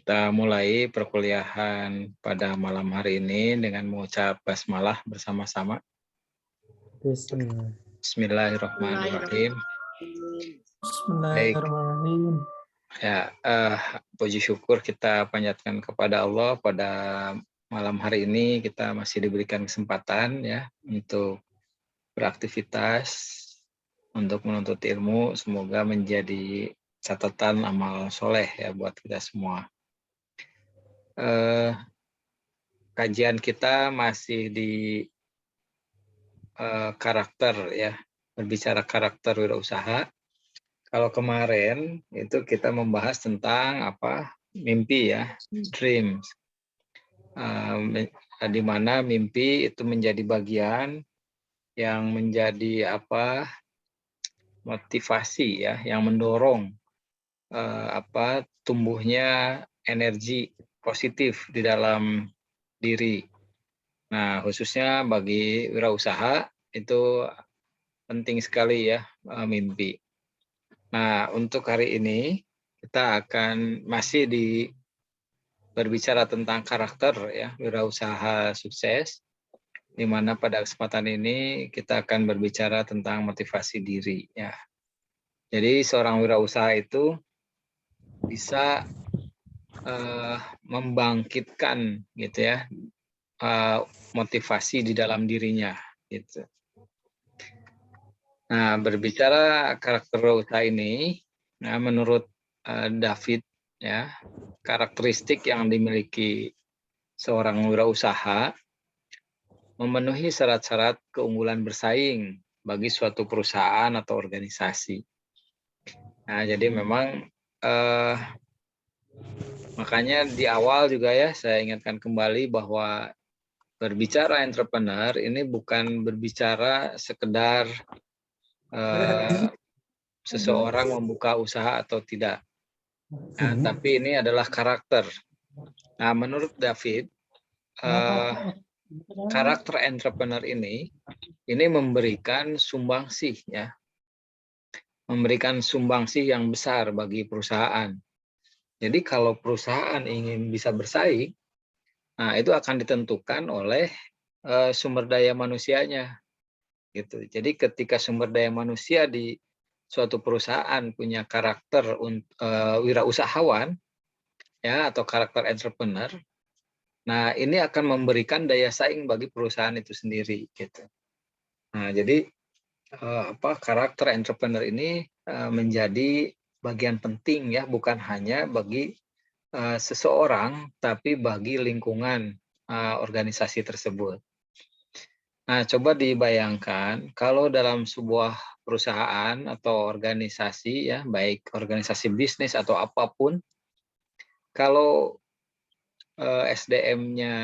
Kita mulai perkuliahan pada malam hari ini dengan mengucap basmalah bersama-sama. Bismillah. Bismillahirrahmanirrahim. Baik, Bismillahirrahmanirrahim. ya, puji syukur kita panjatkan kepada Allah pada malam hari ini kita masih diberikan kesempatan ya untuk beraktivitas, untuk menuntut ilmu. Semoga menjadi catatan amal soleh ya buat kita semua. Kajian kita masih di karakter ya, berbicara karakter wirausaha. Kalau kemarin itu kita membahas tentang apa? Mimpi ya, dreams. Di mana mimpi itu menjadi bagian yang menjadi apa? Motivasi ya, yang mendorong tumbuhnya energi positif di dalam diri. Nah, khususnya bagi wirausaha itu penting sekali ya mimpi. Nah, untuk hari ini kita akan masih berbicara tentang karakter ya wirausaha sukses, di mana pada kesempatan ini kita akan berbicara tentang motivasi diri ya. Jadi seorang wirausaha itu bisa membangkitkan gitu ya motivasi di dalam dirinya gitu. Nah, berbicara karakter wirausaha ini, nah menurut David ya, karakteristik yang dimiliki seorang wirausaha memenuhi syarat-syarat keunggulan bersaing bagi suatu perusahaan atau organisasi. Nah, jadi memang makanya di awal juga ya saya ingatkan kembali bahwa berbicara entrepreneur ini bukan berbicara sekedar seseorang membuka usaha atau tidak, ya, tapi ini adalah karakter. Nah, menurut David, karakter entrepreneur ini memberikan sumbangsih ya, memberikan sumbangsih yang besar bagi perusahaan. Jadi kalau perusahaan ingin bisa bersaing, nah itu akan ditentukan oleh sumber daya manusianya, gitu. Jadi ketika sumber daya manusia di suatu perusahaan punya karakter wirausahawan, ya atau karakter entrepreneur, nah ini akan memberikan daya saing bagi perusahaan itu sendiri, gitu. Nah jadi karakter entrepreneur ini menjadi bagian penting ya, bukan hanya bagi seseorang, tapi bagi lingkungan organisasi tersebut. Nah, coba dibayangkan kalau dalam sebuah perusahaan atau organisasi ya, baik organisasi bisnis atau apapun, kalau SDM-nya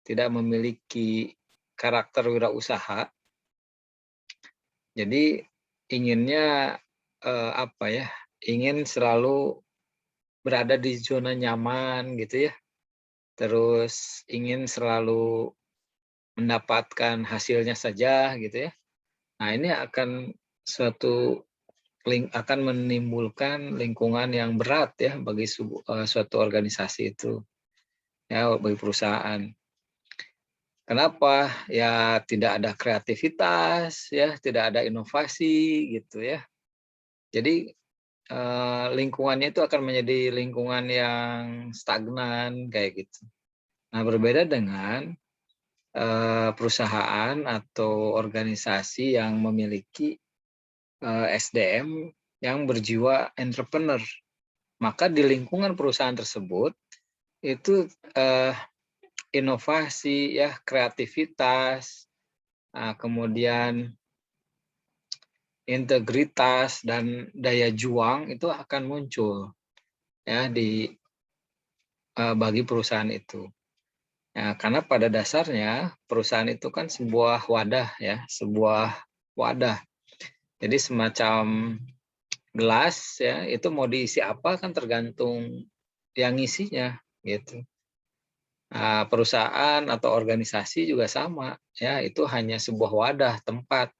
tidak memiliki karakter wirausaha, jadi inginnya ingin selalu berada di zona nyaman gitu ya, terus ingin selalu mendapatkan hasilnya saja gitu ya. Nah, ini akan akan menimbulkan lingkungan yang berat ya bagi suatu organisasi itu ya, bagi perusahaan. Kenapa? Ya tidak ada kreativitas ya, tidak ada inovasi gitu ya. Jadi lingkungannya itu akan menjadi lingkungan yang stagnan kayak gitu. Nah, berbeda dengan perusahaan atau organisasi yang memiliki SDM yang berjiwa entrepreneur. Maka di lingkungan perusahaan tersebut itu inovasi ya, kreativitas, kemudian integritas dan daya juang itu akan muncul ya bagi perusahaan itu. Ya, karena pada dasarnya perusahaan itu kan sebuah wadah ya, sebuah wadah. Jadi semacam gelas ya, itu mau diisi apa kan tergantung yang ngisinya gitu. Nah, perusahaan atau organisasi juga sama ya, itu hanya sebuah wadah, tempat.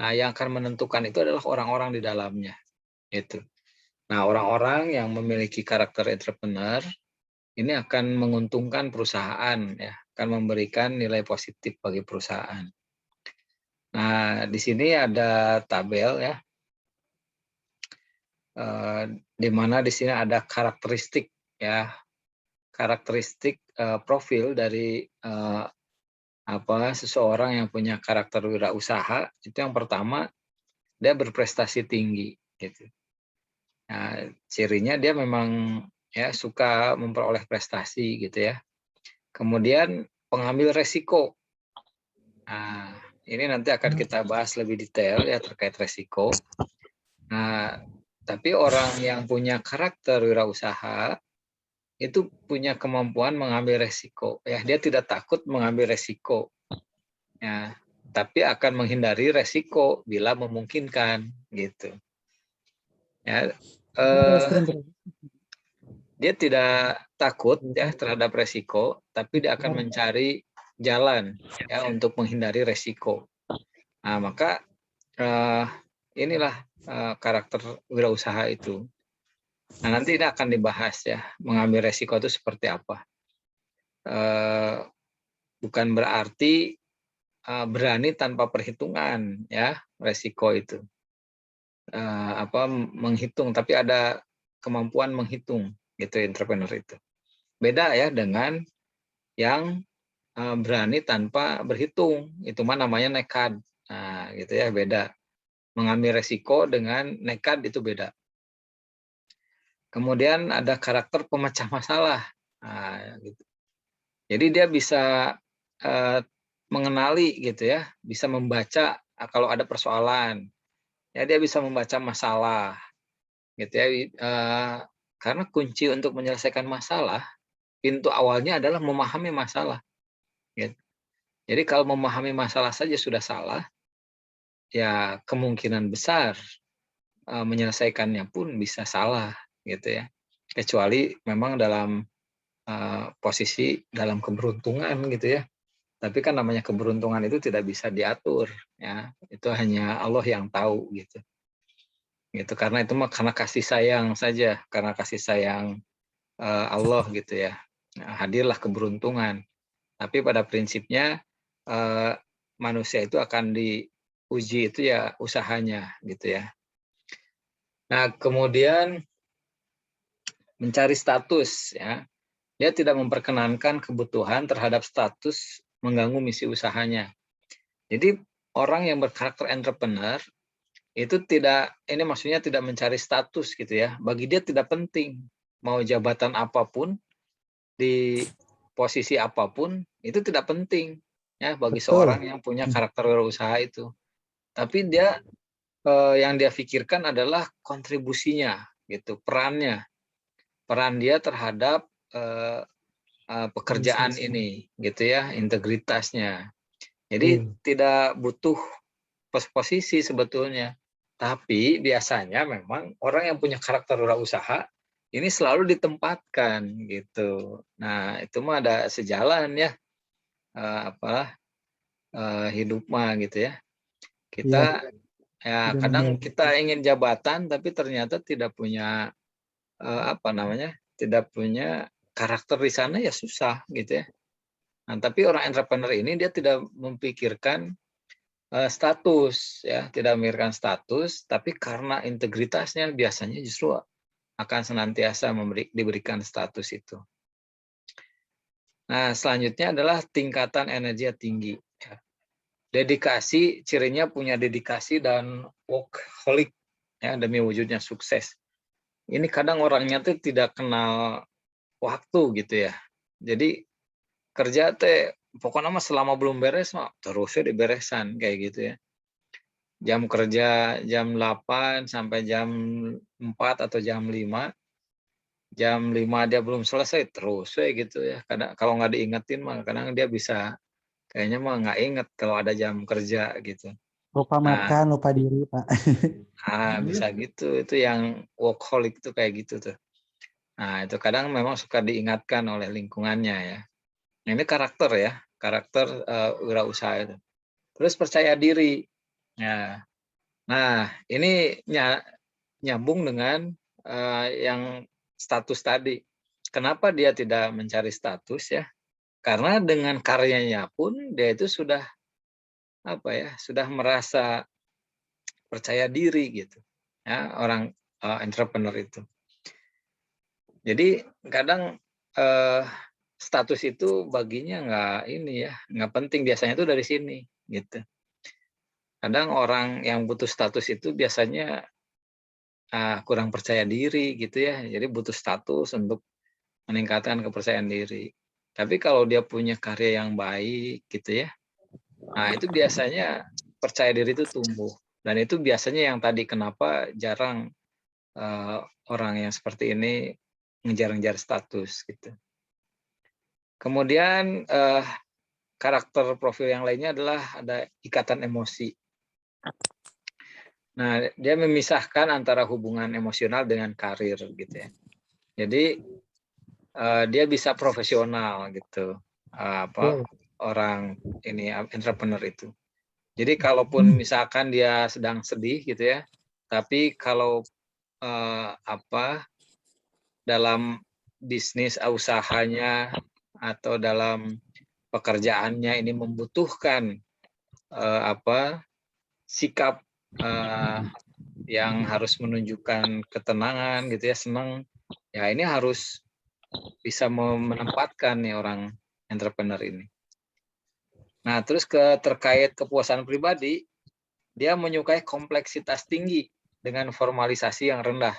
Nah, yang akan menentukan itu adalah orang-orang di dalamnya gitu. Nah, orang-orang yang memiliki karakter entrepreneur ini akan menguntungkan perusahaan, ya, akan memberikan nilai positif bagi perusahaan. Nah, di sini ada tabel ya, di mana di sini ada karakteristik ya, karakteristik profil dari seseorang yang punya karakter wirausaha. Itu yang pertama, dia berprestasi tinggi gitu. Nah, cirinya dia memang ya suka memperoleh prestasi gitu ya. Kemudian pengambil resiko. Nah, ini nanti akan kita bahas lebih detail ya terkait resiko. Nah, tapi orang yang punya karakter wirausaha itu punya kemampuan mengambil resiko. Ya, dia tidak takut mengambil resiko. Ya, tapi akan menghindari resiko bila memungkinkan gitu. Ya, dia tidak takut ya terhadap resiko, tapi dia akan mencari jalan ya untuk menghindari resiko. Nah, maka inilah karakter wirausaha itu. Nah, nanti ini akan dibahas ya, mengambil resiko itu seperti apa. Bukan berarti berani tanpa perhitungan ya, resiko itu. Menghitung, tapi ada kemampuan menghitung gitu entrepreneur itu. Beda ya dengan yang berani tanpa berhitung, itu mah namanya nekat. Nah, gitu ya, beda. Mengambil resiko dengan nekat itu beda. Kemudian ada karakter pemecah masalah. Nah, gitu. Jadi dia bisa mengenali gitu ya, bisa membaca kalau ada persoalan. Ya, dia bisa membaca masalah gitu ya. Karena kunci untuk menyelesaikan masalah, pintu awalnya adalah memahami masalah. Gitu. Jadi kalau memahami masalah saja sudah salah, ya kemungkinan besar menyelesaikannya pun bisa salah gitu ya. Kecuali memang dalam posisi dalam keberuntungan gitu ya. Tapi kan namanya keberuntungan itu tidak bisa diatur ya. Itu hanya Allah yang tahu gitu. Gitu, karena itu mah karena kasih sayang saja, karena kasih sayang Allah gitu ya. Nah, hadirlah keberuntungan. Tapi pada prinsipnya manusia itu akan diuji itu ya usahanya gitu ya. Nah, kemudian mencari status ya. Dia tidak memperkenankan kebutuhan terhadap status mengganggu misi usahanya. Jadi orang yang berkarakter entrepreneur itu tidak, ini maksudnya tidak mencari status gitu ya. Bagi dia tidak penting mau jabatan apapun di posisi apapun itu tidak penting ya bagi seorang yang punya karakter wirausaha itu. Tapi dia yang dia pikirkan adalah kontribusinya gitu, perannya. Peran dia terhadap pekerjaan ini gitu ya, integritasnya. Jadi tidak butuh posisi sebetulnya. Tapi biasanya memang orang yang punya karakter wirausaha ini selalu ditempatkan gitu. Nah, itu mah ada sejalan ya, hidup mah gitu ya. Kita ya kadang kita ingin jabatan tapi ternyata tidak punya tidak punya karakter di sana, ya susah gitu ya. Nah, tapi orang entrepreneur ini dia tidak memikirkan status ya, tidak memikirkan status, tapi karena integritasnya biasanya justru akan senantiasa diberikan status itu. Nah, selanjutnya adalah tingkatan energi tinggi. Dedikasi, cirinya punya dedikasi dan workaholic ya demi wujudnya sukses. Ini kadang orangnya tuh tidak kenal waktu gitu ya. Jadi kerja teh pokoknya mah selama belum beres mah terusnya diberesan kayak gitu ya. Jam kerja jam 8 sampai jam 4 atau jam 5. Jam 5 dia belum selesai terus gitu ya. Kadang kalau nggak diingetin mah kadang dia bisa kayaknya mah nggak inget kalau ada jam kerja gitu. Lupa Nah, makan, lupa diri, Pak. bisa gitu. Itu yang workaholic itu kayak gitu tuh. Nah, itu kadang memang suka diingatkan oleh lingkungannya ya. Ini karakter ya, karakter wirausaha itu. Terus percaya diri. Ya. Nah, ini nyambung dengan yang status tadi. Kenapa dia tidak mencari status ya? Karena dengan karyanya pun dia itu sudah sudah merasa percaya diri gitu. Ya, orang entrepreneur itu. Jadi kadang status itu baginya nggak penting, biasanya itu dari sini gitu. Kadang orang yang butuh status itu biasanya kurang percaya diri gitu ya, jadi butuh status untuk meningkatkan kepercayaan diri. Tapi kalau dia punya karya yang baik gitu ya, nah itu biasanya percaya diri itu tumbuh. Dan itu biasanya yang tadi kenapa jarang orang yang seperti ini ngejar-ngejar status gitu. Kemudian karakter profil yang lainnya adalah ada ikatan emosi. Nah, dia memisahkan antara hubungan emosional dengan karir gitu ya. Jadi dia bisa profesional gitu, orang ini entrepreneur itu. Jadi kalaupun misalkan dia sedang sedih gitu ya, tapi kalau dalam bisnis usahanya atau dalam pekerjaannya ini membutuhkan sikap yang harus menunjukkan ketenangan gitu ya, senang, ya ini harus bisa menempatkan nih orang entrepreneur ini. Nah, terus terkait kepuasan pribadi, dia menyukai kompleksitas tinggi dengan formalisasi yang rendah.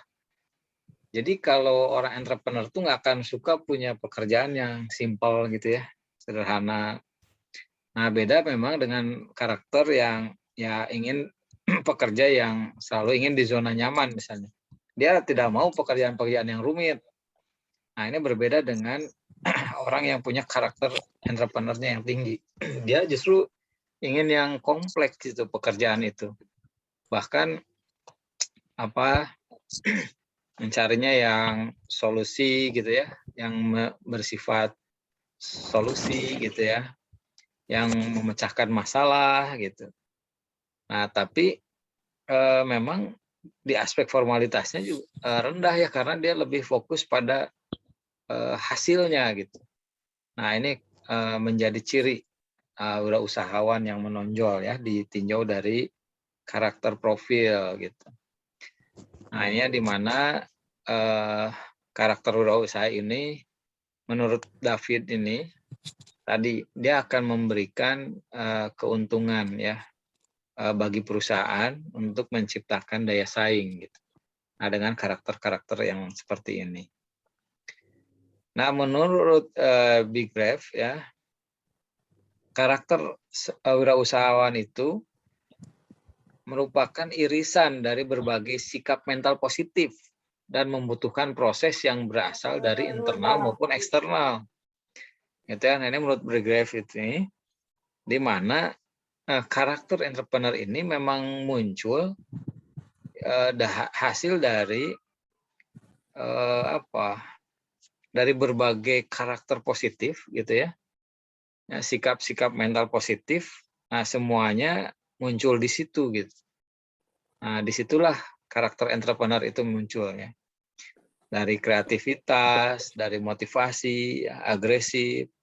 Jadi kalau orang entrepreneur tuh nggak akan suka punya pekerjaan yang simpel gitu ya, sederhana. Nah, beda memang dengan karakter yang ya ingin pekerja yang selalu ingin di zona nyaman misalnya. Dia tidak mau pekerjaan-pekerjaan yang rumit. Nah, ini berbeda dengan orang yang punya karakter entrepreneur-nya yang tinggi. Dia justru ingin yang kompleks gitu pekerjaan itu. Bahkan mencarinya yang solusi gitu ya, yang bersifat solusi gitu ya, yang memecahkan masalah gitu. Nah, tapi memang di aspek formalitasnya juga rendah ya, karena dia lebih fokus pada hasilnya gitu. Nah, ini menjadi ciri wirausahawan yang menonjol ya, ditinjau dari karakter profil gitu. Nah, ini di mana karakter wirausaha ini menurut David ini tadi dia akan memberikan keuntungan ya bagi perusahaan untuk menciptakan daya saing gitu. Nah, dengan karakter-karakter yang seperti ini. Nah, menurut Big Rev ya, karakter wirausahawan itu merupakan irisan dari berbagai sikap mental positif dan membutuhkan proses yang berasal dari internal maupun eksternal. Gitu ya. Nah, ini menurut Big Rev ini, di mana karakter entrepreneur ini memang muncul hasil dari dari berbagai karakter positif gitu ya, sikap-sikap mental positif, nah semuanya muncul di situ gitu. Nah, disitulah karakter entrepreneur itu muncul ya. Dari kreativitas, dari motivasi, agresif,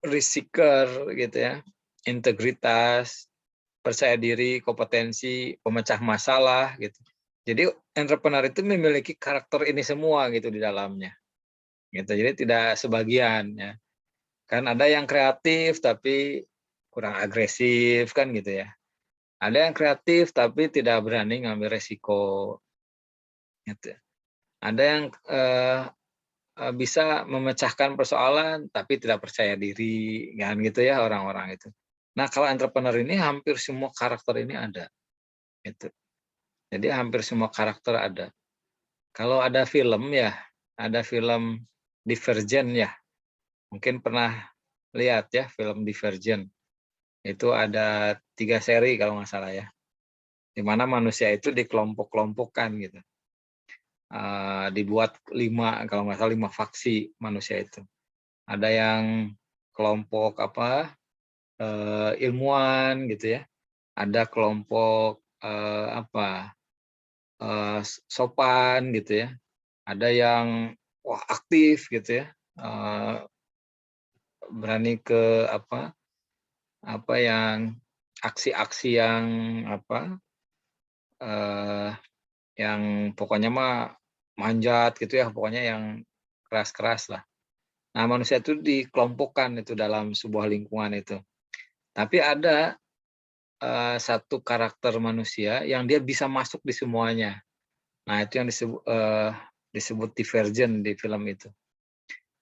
risk seeker gitu ya, integritas, percaya diri, kompetensi, pemecah masalah gitu. Jadi entrepreneur itu memiliki karakter ini semua gitu di dalamnya. Gitu. Jadi tidak sebagian ya. Kan ada yang kreatif tapi kurang agresif kan gitu ya. Ada yang kreatif tapi tidak berani ngambil resiko. Gitu. Ada yang bisa memecahkan persoalan tapi tidak percaya diri kan gitu ya orang-orang itu. Nah, kalau entrepreneur ini hampir semua karakter ini ada. Gitu. Jadi hampir semua karakter ada. Kalau ada film ya, ada film Divergent ya. Mungkin pernah lihat ya film Divergent. Itu ada 3 seri kalau nggak salah ya. Di mana manusia itu dikelompok-kelompokkan gitu. Dibuat 5 kalau nggak salah 5 faksi manusia itu. Ada yang kelompok ilmuwan gitu ya. Ada kelompok sopan gitu ya. Ada yang wah aktif gitu ya. Berani ke apa yang aksi-aksi yang apa yang pokoknya mah manjat gitu ya, pokoknya yang keras-keras lah. Nah, manusia itu dikelompokkan itu dalam sebuah lingkungan itu. Tapi ada satu karakter manusia yang dia bisa masuk di semuanya. Nah, itu yang disebut divergen di film itu.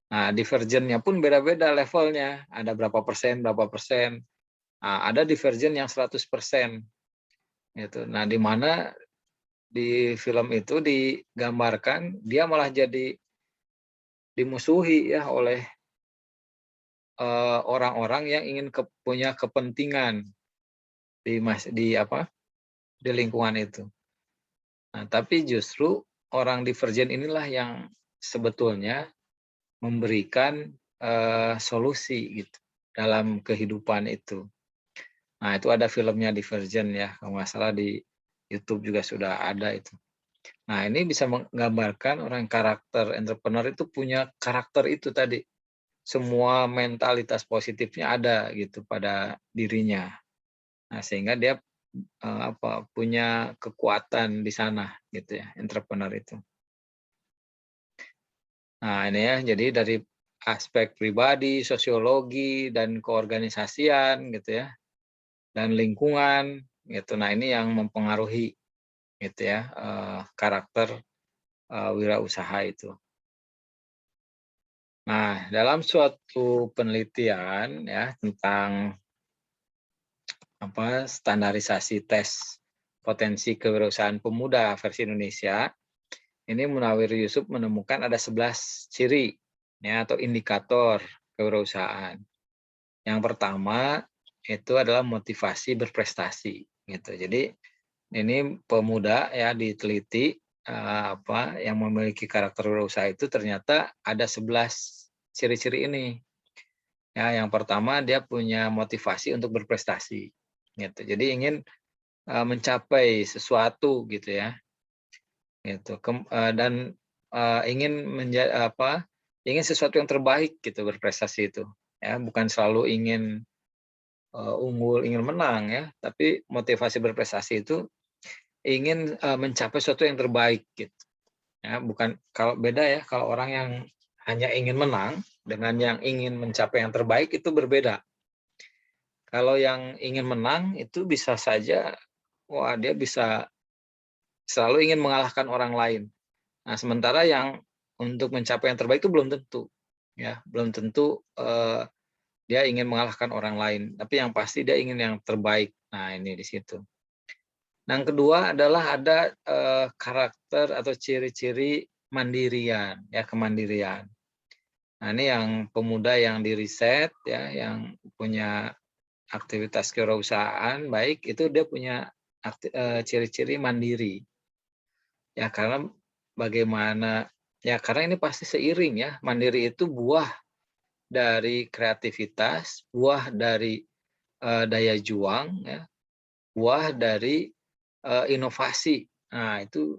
Nah, divergennya pun beda-beda levelnya. Ada berapa persen, berapa persen. Nah, ada divergen yang 100%. Gitu. Nah, di mana di film itu digambarkan dia malah jadi dimusuhi ya oleh orang-orang yang ingin punya kepentingan di lingkungan itu. Nah, tapi justru orang divergen inilah yang sebetulnya memberikan solusi gitu dalam kehidupan itu. Nah, itu ada filmnya Divergent ya, kalau nggak salah di YouTube juga sudah ada itu. Nah, ini bisa menggambarkan orang karakter entrepreneur itu punya karakter itu tadi. Semua mentalitas positifnya ada gitu pada dirinya. Nah, sehingga dia punya kekuatan di sana gitu ya, entrepreneur itu. Nah, ini ya, jadi dari aspek pribadi, sosiologi, dan keorganisasian gitu ya, dan lingkungan gitu. Nah, ini yang mempengaruhi gitu ya karakter wirausaha itu. Nah, dalam suatu penelitian ya tentang standarisasi tes potensi kewirausahaan pemuda versi Indonesia, ini Munawir Yusuf menemukan ada 11 ciri ya atau indikator kewirausahaan. Yang pertama itu adalah motivasi berprestasi gitu. Jadi ini pemuda ya diteliti yang memiliki karakter wirausaha itu ternyata ada 11 ciri-ciri ini. Ya, yang pertama dia punya motivasi untuk berprestasi gitu. Jadi ingin mencapai sesuatu gitu ya. Gitu. Dan ingin ingin sesuatu yang terbaik gitu berprestasi itu. Ya, bukan selalu ingin unggul, ingin menang ya, tapi motivasi berprestasi itu ingin mencapai sesuatu yang terbaik gitu. Ya, bukan kalau beda ya kalau orang yang hanya ingin menang dengan yang ingin mencapai yang terbaik itu berbeda. Kalau yang ingin menang itu bisa saja dia bisa selalu ingin mengalahkan orang lain. Nah, sementara yang untuk mencapai yang terbaik itu belum tentu ya, belum tentu dia ingin mengalahkan orang lain, tapi yang pasti dia ingin yang terbaik. Nah, ini di situ. Nah, yang kedua adalah ada karakter atau ciri-ciri mandirian, ya kemandirian. Nah, ini yang pemuda yang diriset, ya, yang punya aktivitas kewirausahaan baik, itu dia punya ciri-ciri mandiri. Ya, karena bagaimana, ya karena ini pasti seiring ya, mandiri itu buah dari kreativitas, buah dari daya juang, ya, buah dari inovasi. Nah, itu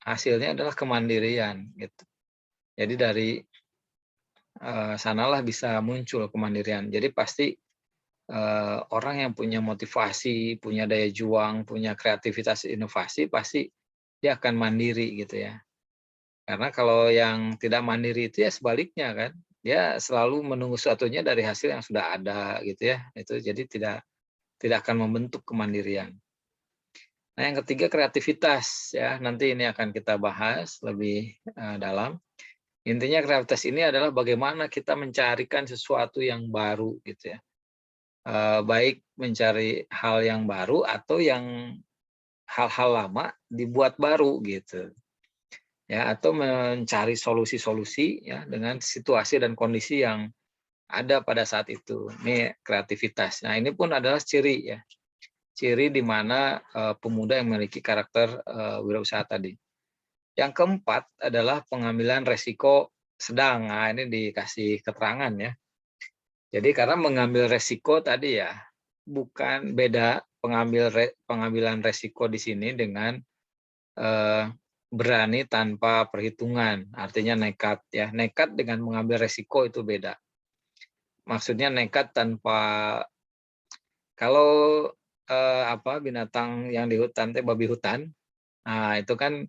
hasilnya adalah kemandirian gitu. Jadi dari sanalah bisa muncul kemandirian. Jadi pasti orang yang punya motivasi, punya daya juang, punya kreativitas inovasi pasti dia akan mandiri gitu ya. Karena kalau yang tidak mandiri itu ya sebaliknya kan, dia selalu menunggu sesuatunya dari hasil yang sudah ada gitu ya. Itu jadi tidak akan membentuk kemandirian. Nah, yang ketiga kreativitas ya. Nanti ini akan kita bahas lebih dalam. Intinya kreativitas ini adalah bagaimana kita mencarikan sesuatu yang baru gitu ya. Baik mencari hal yang baru atau yang hal-hal lama dibuat baru gitu. Ya, atau mencari solusi-solusi ya dengan situasi dan kondisi yang ada pada saat itu. Ini kreativitas. Nah, ini pun adalah ciri ya. Ciri di mana pemuda yang memiliki karakter wirausaha tadi. Yang keempat adalah pengambilan resiko sedang. Nah, ini dikasih keterangan ya. Jadi karena mengambil resiko tadi ya, bukan beda pengambilan resiko di sini dengan berani tanpa perhitungan, artinya nekat ya. Nekat dengan mengambil resiko itu beda. Maksudnya nekat tanpa, kalau binatang yang di hutan babi hutan. Nah, itu kan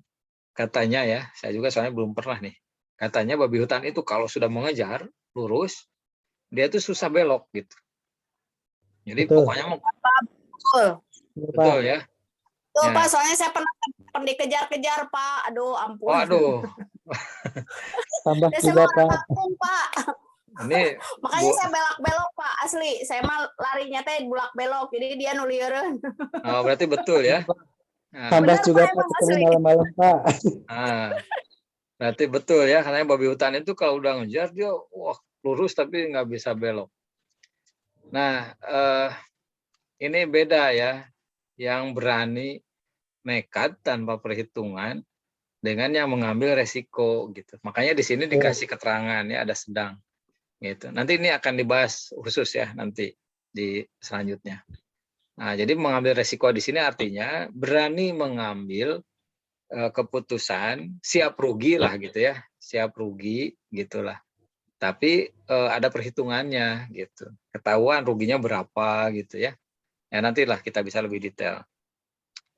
katanya ya, saya juga soalnya belum pernah nih. Katanya babi hutan itu kalau sudah mengejar lurus, dia tuh susah belok gitu. Jadi Betul. pokoknya mau Betul. betul ya. Tuh, Ya. Pak, soalnya saya pernah dikejar-kejar, Pak. Aduh, ampun. Waduh, Tambah Ya, saya juga, mau orang Pak. kampung, Pak. ini Makanya Bu, saya belak-belok, Pak. Asli, saya mah larinya teh bulak-belok. Jadi dia nulieureun. berarti betul ya. Nah, Tambah Bener, juga, Pak, Pak, emang ketemu asli. malam-malam, Pak. berarti betul ya, karena babi hutan itu kalau udah ngejar dia wah lurus tapi nggak bisa belok. Nah, ini beda ya, yang berani nekat tanpa perhitungan dengan yang mengambil resiko gitu. Makanya di sini dikasih keterangan ya, ada sedang gitu. Nanti ini akan dibahas khusus ya nanti di selanjutnya. Nah, jadi mengambil resiko di sini artinya berani mengambil keputusan, siap rugi lah gitu ya, siap rugi gitulah. Tapi ada perhitungannya gitu, ketahuan ruginya berapa gitu ya. Ya nantilah kita bisa lebih detail.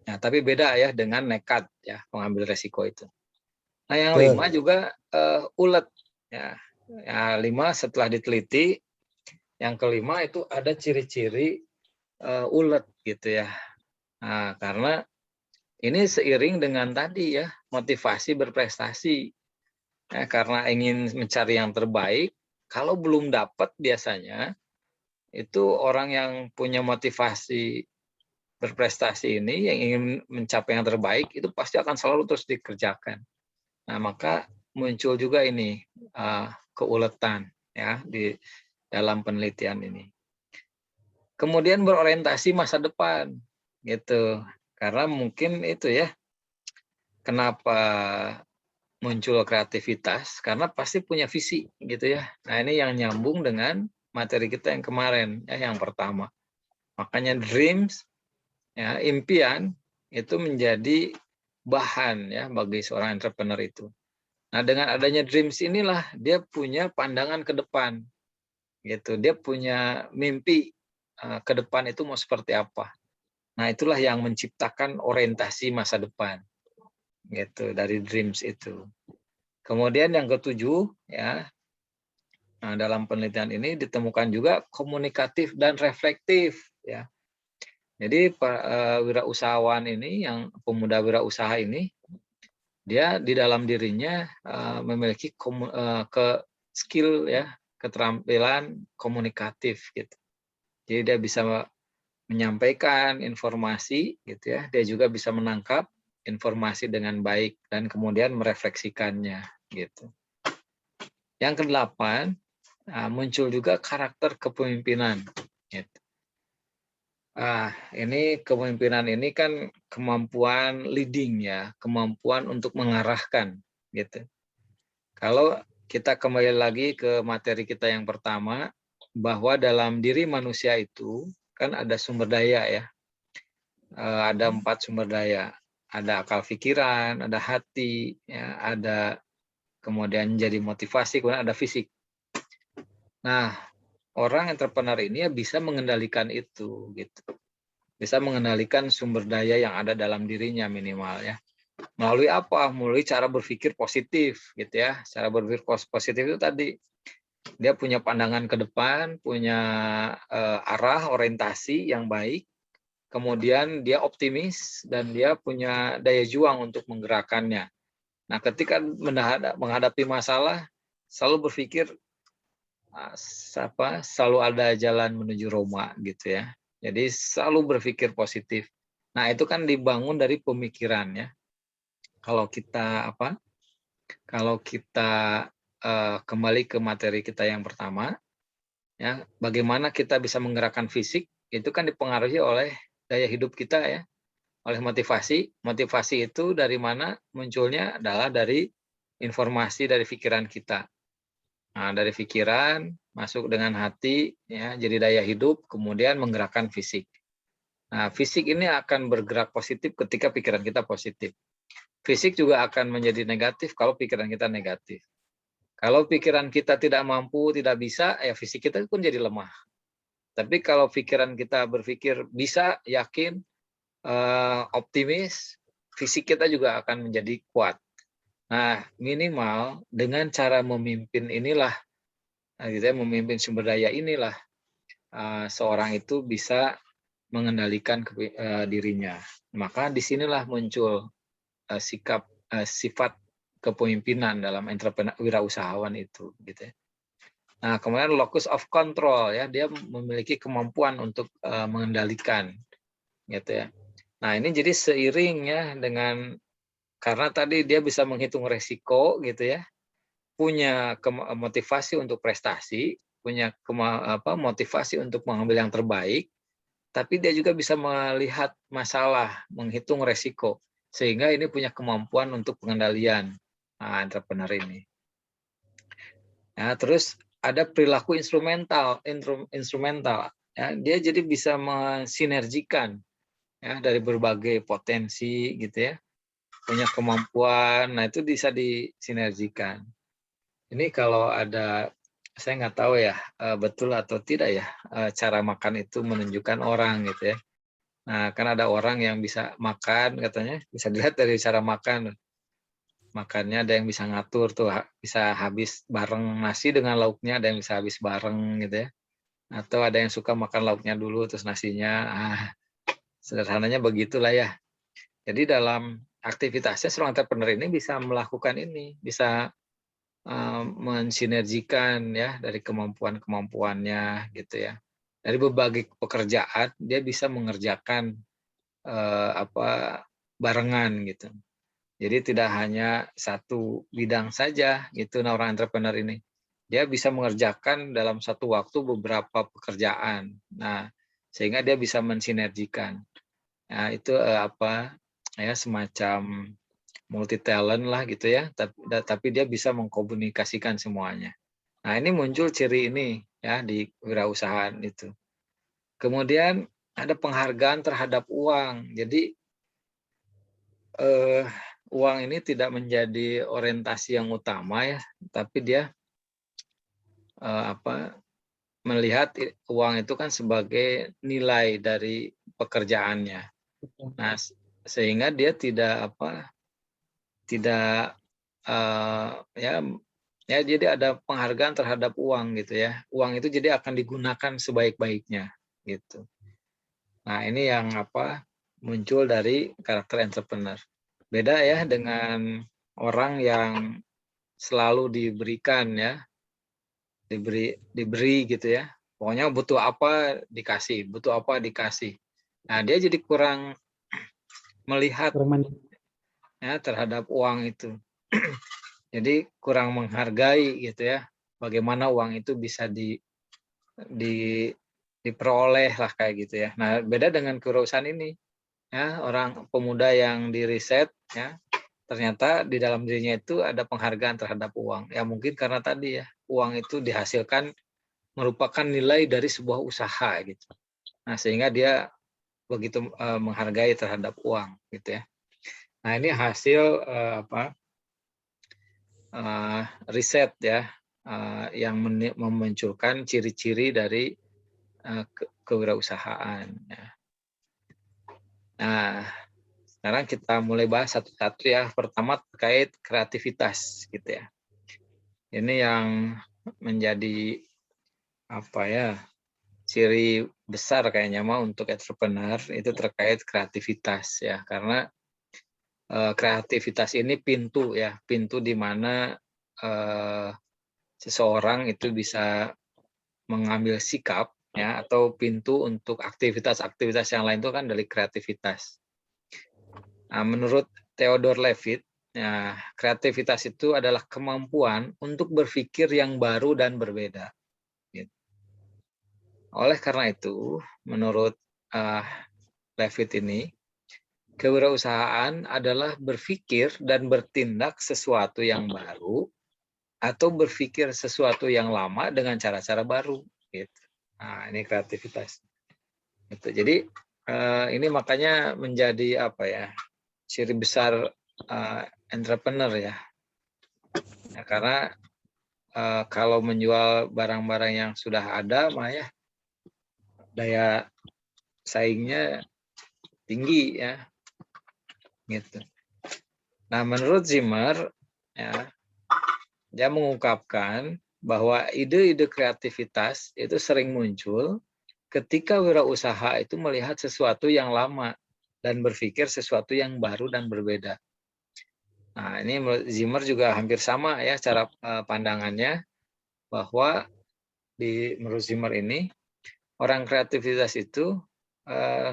Nah, tapi beda ya dengan nekat ya mengambil resiko itu. Nah, yang Betul. 5 juga ulet ya. Ya, 5 setelah diteliti, yang kelima itu ada ciri-ciri ulet gitu ya. Nah, karena ini seiring dengan tadi ya, motivasi berprestasi. Ya, karena ingin mencari yang terbaik, kalau belum dapat biasanya, itu orang yang punya motivasi berprestasi ini, yang ingin mencapai yang terbaik, itu pasti akan selalu terus dikerjakan. Nah, maka muncul juga ini keuletan ya di dalam penelitian ini. Kemudian berorientasi masa depan gitu. Karena mungkin itu ya, kenapa muncul kreativitas, karena pasti punya visi gitu ya. Nah, ini yang nyambung dengan materi kita yang kemarin ya, yang pertama. Makanya dreams ya, impian itu menjadi bahan ya bagi seorang entrepreneur itu. Nah, dengan adanya dreams inilah dia punya pandangan ke depan gitu. Dia punya mimpi ke depan itu mau seperti apa. Nah, itulah yang menciptakan orientasi masa depan gitu dari dreams itu. Kemudian yang ketujuh ya, nah, dalam penelitian ini ditemukan juga komunikatif dan reflektif ya. Jadi wirausahawan ini, yang pemuda wirausaha ini, dia di dalam dirinya memiliki skill ya, keterampilan komunikatif gitu. Jadi dia bisa menyampaikan informasi gitu ya, dia juga bisa menangkap informasi dengan baik dan kemudian merefleksikannya gitu. Yang kedelapan, muncul juga karakter kepemimpinan. Gitu. Ini kepemimpinan ini kan kemampuan leading ya, kemampuan untuk mengarahkan gitu. Kalau kita kembali lagi ke materi kita yang pertama, bahwa dalam diri manusia itu kan ada sumber daya ya, ada 4 sumber daya, ada akal pikiran, ada hati, ya, ada kemudian jadi motivasi, kemudian ada fisik. Nah, orang entrepreneur ini ya bisa mengendalikan itu gitu. Bisa mengendalikan sumber daya yang ada dalam dirinya minimal ya. Melalui apa? Melalui cara berpikir positif gitu ya. Cara berpikir positif itu tadi dia punya pandangan ke depan, punya arah orientasi yang baik. Kemudian dia optimis dan dia punya daya juang untuk menggerakkannya. Nah, ketika menghadapi masalah selalu berpikir selalu ada jalan menuju Roma gitu ya. Jadi selalu berpikir positif. Nah, itu kan dibangun dari pemikiran ya. Kalau kita Kalau kita kembali ke materi kita yang pertama ya, bagaimana kita bisa menggerakkan fisik itu kan dipengaruhi oleh daya hidup kita ya, oleh motivasi. Motivasi itu dari mana munculnya adalah dari informasi dari pikiran kita. Nah, dari pikiran masuk dengan hati ya, jadi daya hidup, kemudian menggerakkan fisik. Nah, fisik ini akan bergerak positif ketika pikiran kita positif. Fisik juga akan menjadi negatif kalau pikiran kita negatif. Kalau pikiran kita tidak mampu, tidak bisa, ya fisik kita pun jadi lemah. Tapi kalau pikiran kita berpikir bisa, yakin, optimis, fisik kita juga akan menjadi kuat. Nah, minimal dengan cara memimpin inilah, gitu ya, memimpin sumber daya inilah, seorang itu bisa mengendalikan dirinya. Maka disinilah muncul sifat kepemimpinan dalam wirausahawan itu, gitu ya. Nah, kemudian locus of control, ya, dia memiliki kemampuan untuk mengendalikan, gitu ya. Nah, ini jadi seiring ya dengan, karena tadi dia bisa menghitung resiko, gitu ya, punya motivasi untuk prestasi, punya motivasi untuk mengambil yang terbaik, tapi dia juga bisa melihat masalah, menghitung resiko, sehingga ini punya kemampuan untuk pengendalian entrepreneur ini. Nah, terus ada perilaku instrumental, ya, dia jadi bisa mensinergikan ya dari berbagai potensi, gitu ya, punya kemampuan, nah itu bisa disinergikan. Ini kalau ada, saya nggak tahu ya betul atau tidak ya, cara makan itu menunjukkan orang, gitu ya. Nah, kan ada orang yang bisa makan, katanya bisa dilihat dari cara makan. Makannya ada yang bisa ngatur tuh, bisa habis bareng nasi dengan lauknya, ada yang bisa habis bareng, gitu ya. Atau ada yang suka makan lauknya dulu terus nasinya. Sederhananya begitulah ya. Jadi dalam aktivitasnya seorang entrepreneur ini bisa melakukan ini, bisa mensinergikan ya dari kemampuan-kemampuannya, gitu ya. Dari berbagai pekerjaan dia bisa mengerjakan barengan, gitu. Jadi tidak hanya satu bidang saja, gitu. Nah, orang entrepreneur ini dia bisa mengerjakan dalam satu waktu beberapa pekerjaan. Nah, sehingga dia bisa mensinergikan. Nah, itu ya, semacam multi talent lah, gitu ya. Tapi dia bisa mengkomunikasikan semuanya. Nah, ini muncul ciri ini ya di wirausahaan itu. Kemudian ada penghargaan terhadap uang. Jadi uang ini tidak menjadi orientasi yang utama ya, tapi dia melihat uang itu kan sebagai nilai dari pekerjaannya. Nah, sehingga dia tidak ya jadi ada penghargaan terhadap uang, gitu ya. Uang itu jadi akan digunakan sebaik-baiknya, gitu. Nah, ini yang muncul dari karakter entrepreneur. Beda ya dengan orang yang selalu diberikan ya, diberi gitu ya. Pokoknya butuh apa dikasih, butuh apa dikasih. Nah, dia jadi kurang melihat ya terhadap uang itu. Jadi kurang menghargai, gitu ya, bagaimana uang itu bisa diperoleh lah, kayak gitu ya. Nah, beda dengan kewirausahaan ini ya, orang pemuda yang diriset ya, ternyata di dalam dirinya itu ada penghargaan terhadap uang. Ya mungkin karena tadi ya, uang itu dihasilkan merupakan nilai dari sebuah usaha, gitu. Nah, sehingga dia begitu menghargai terhadap uang, gitu ya. Nah, ini hasil riset ya, yang memunculkan ciri-ciri dari kewirausahaan. Ya. Nah, sekarang kita mulai bahas satu-satu ya. Pertama terkait kreativitas, gitu ya. Ini yang menjadi ciri besar kayaknya untuk entrepreneur itu terkait kreativitas ya, karena kreativitas ini pintu ya, pintu di mana seseorang itu bisa mengambil sikap ya, atau pintu untuk aktivitas-aktivitas yang lain itu kan dari kreativitas. Nah, menurut Theodore Levitt, ya, kreativitas itu adalah kemampuan untuk berpikir yang baru dan berbeda. Oleh karena itu, menurut Levitt ini, kewirausahaan adalah berpikir dan bertindak sesuatu yang baru atau berpikir sesuatu yang lama dengan cara-cara baru. Gitu. Nah, ini kreativitas. Gitu. Jadi ini makanya menjadi ciri besar entrepreneur ya. Ya, karena kalau menjual barang-barang yang sudah ada, mah ya daya saingnya tinggi ya, gitu. Nah, menurut Zimmer, ya, dia mengungkapkan bahwa ide-ide kreativitas itu sering muncul ketika wirausaha itu melihat sesuatu yang lama dan berpikir sesuatu yang baru dan berbeda. Nah, ini menurut Zimmer juga hampir sama ya cara pandangannya, bahwa menurut Zimmer ini orang kreativitas itu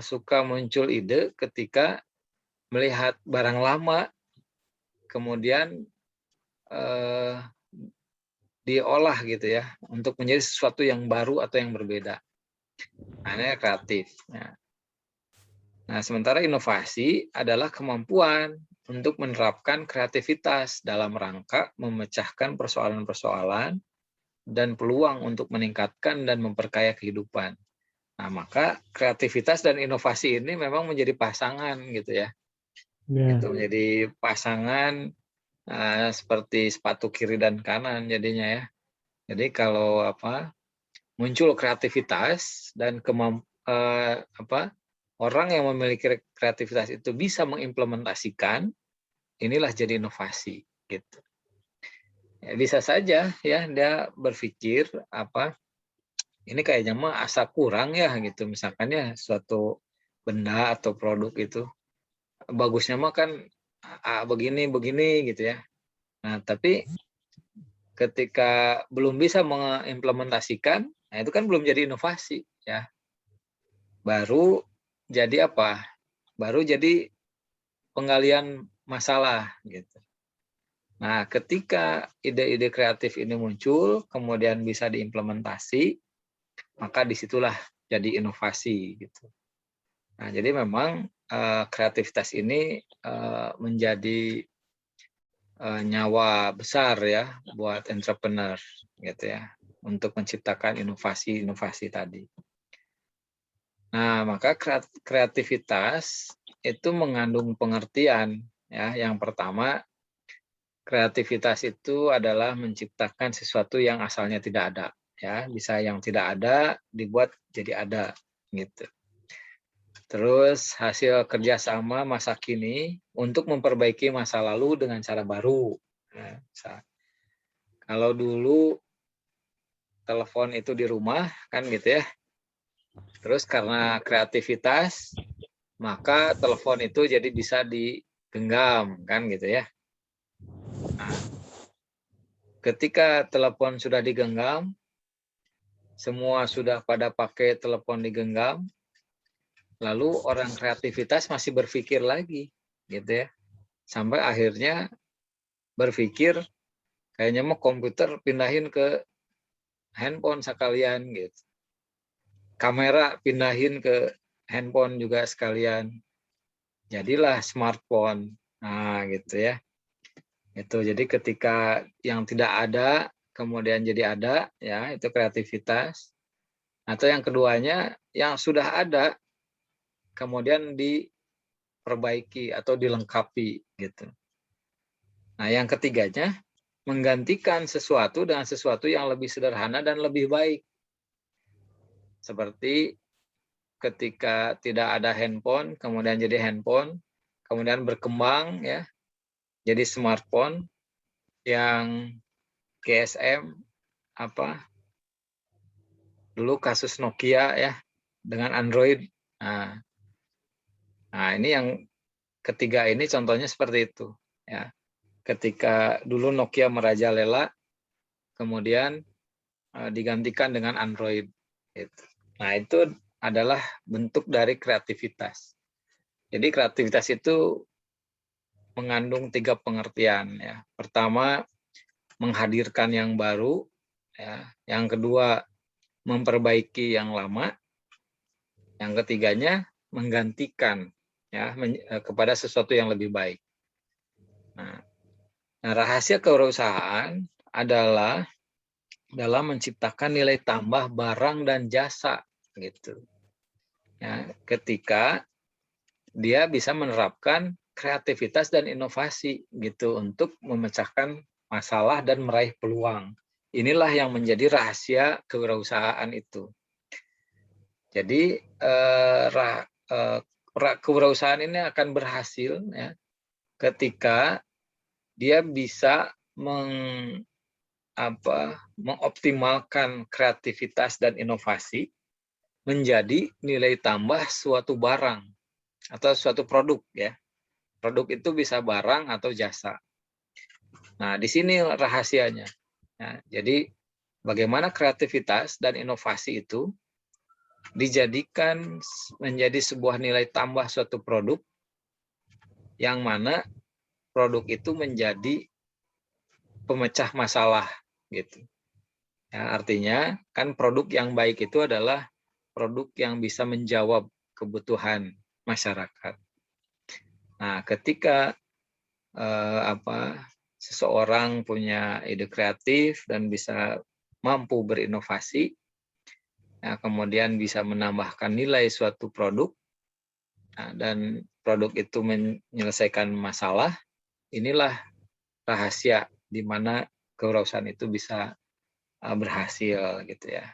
suka muncul ide ketika melihat barang lama kemudian diolah gitu ya untuk menjadi sesuatu yang baru atau yang berbeda. Nah, ini kreatif. Nah, sementara inovasi adalah kemampuan untuk menerapkan kreativitas dalam rangka memecahkan persoalan-persoalan dan peluang untuk meningkatkan dan memperkaya kehidupan. Nah, maka kreativitas dan inovasi ini memang menjadi pasangan gitu ya. Itu menjadi pasangan seperti sepatu kiri dan kanan jadinya ya. Jadi kalau muncul kreativitas dan orang yang memiliki kreativitas itu bisa mengimplementasikan, inilah jadi inovasi gitu. Ya, bisa saja ya dia berpikir ini kayaknya mah asa kurang ya gitu, misalkan ya suatu benda atau produk itu bagusnya mah kan begini gitu ya. Nah, tapi ketika belum bisa mengimplementasikan, nah itu kan belum jadi inovasi ya. Baru jadi Baru jadi penggalian masalah gitu. Nah, ketika ide-ide kreatif ini muncul, kemudian bisa diimplementasi, maka disitulah jadi inovasi gitu. Nah, jadi memang kreativitas ini menjadi nyawa besar ya buat entrepreneur gitu ya, untuk menciptakan inovasi-inovasi tadi. Nah, maka kreativitas itu mengandung pengertian ya. Yang pertama, kreativitas itu adalah menciptakan sesuatu yang asalnya tidak ada ya, bisa yang tidak ada dibuat jadi ada gitu. Terus hasil kerjasama masa kini untuk memperbaiki masa lalu dengan cara baru. Nah, kalau dulu telepon itu di rumah kan gitu ya. Terus karena kreativitas maka telepon itu jadi bisa digenggam kan gitu ya. Nah, ketika telepon sudah digenggam, semua sudah pada pakai telepon digenggam, lalu orang kreativitas masih berpikir lagi gitu ya. Sampai akhirnya berpikir kayaknya mau komputer pindahin ke handphone sekalian gitu. Kamera pindahin ke handphone juga sekalian. Jadilah smartphone. Nah, gitu ya. Itu jadi ketika yang tidak ada kemudian jadi ada ya, itu kreativitas. Atau yang keduanya yang sudah ada kemudian diperbaiki atau dilengkapi gitu. Nah, yang ketiganya menggantikan sesuatu dengan sesuatu yang lebih sederhana dan lebih baik. Seperti ketika tidak ada handphone, kemudian jadi handphone, kemudian berkembang ya, jadi smartphone yang GSM dulu kasus Nokia ya dengan Android. Nah, ini yang ketiga ini contohnya seperti itu ya. Ketika dulu Nokia merajalela, kemudian digantikan dengan Android. Gitu. Nah, itu adalah bentuk dari kreativitas. Jadi kreativitas itu mengandung 3 pengertian ya. Pertama, menghadirkan yang baru ya. Yang kedua, memperbaiki yang lama. Yang ketiganya, menggantikan ya kepada sesuatu yang lebih baik. Nah, rahasia kewirausahaan adalah dalam menciptakan nilai tambah barang dan jasa gitu. Ya, ketika dia bisa menerapkan kreativitas dan inovasi gitu untuk memecahkan masalah dan meraih peluang. Inilah yang menjadi rahasia kewirausahaan itu. Jadi kewirausahaan ini akan berhasil ya ketika dia bisa mengoptimalkan kreativitas dan inovasi menjadi nilai tambah suatu barang atau suatu produk ya. Produk itu bisa barang atau jasa. Nah, di sini rahasianya. Nah, jadi bagaimana kreativitas dan inovasi itu dijadikan menjadi sebuah nilai tambah suatu produk yang mana produk itu menjadi pemecah masalah gitu. Ya, artinya kan produk yang baik itu adalah produk yang bisa menjawab kebutuhan masyarakat. Nah, ketika seseorang punya ide kreatif dan bisa mampu berinovasi, nah, kemudian bisa menambahkan nilai suatu produk, nah, dan produk itu menyelesaikan masalah, inilah rahasia di mana kewirausahaan itu bisa berhasil gitu ya.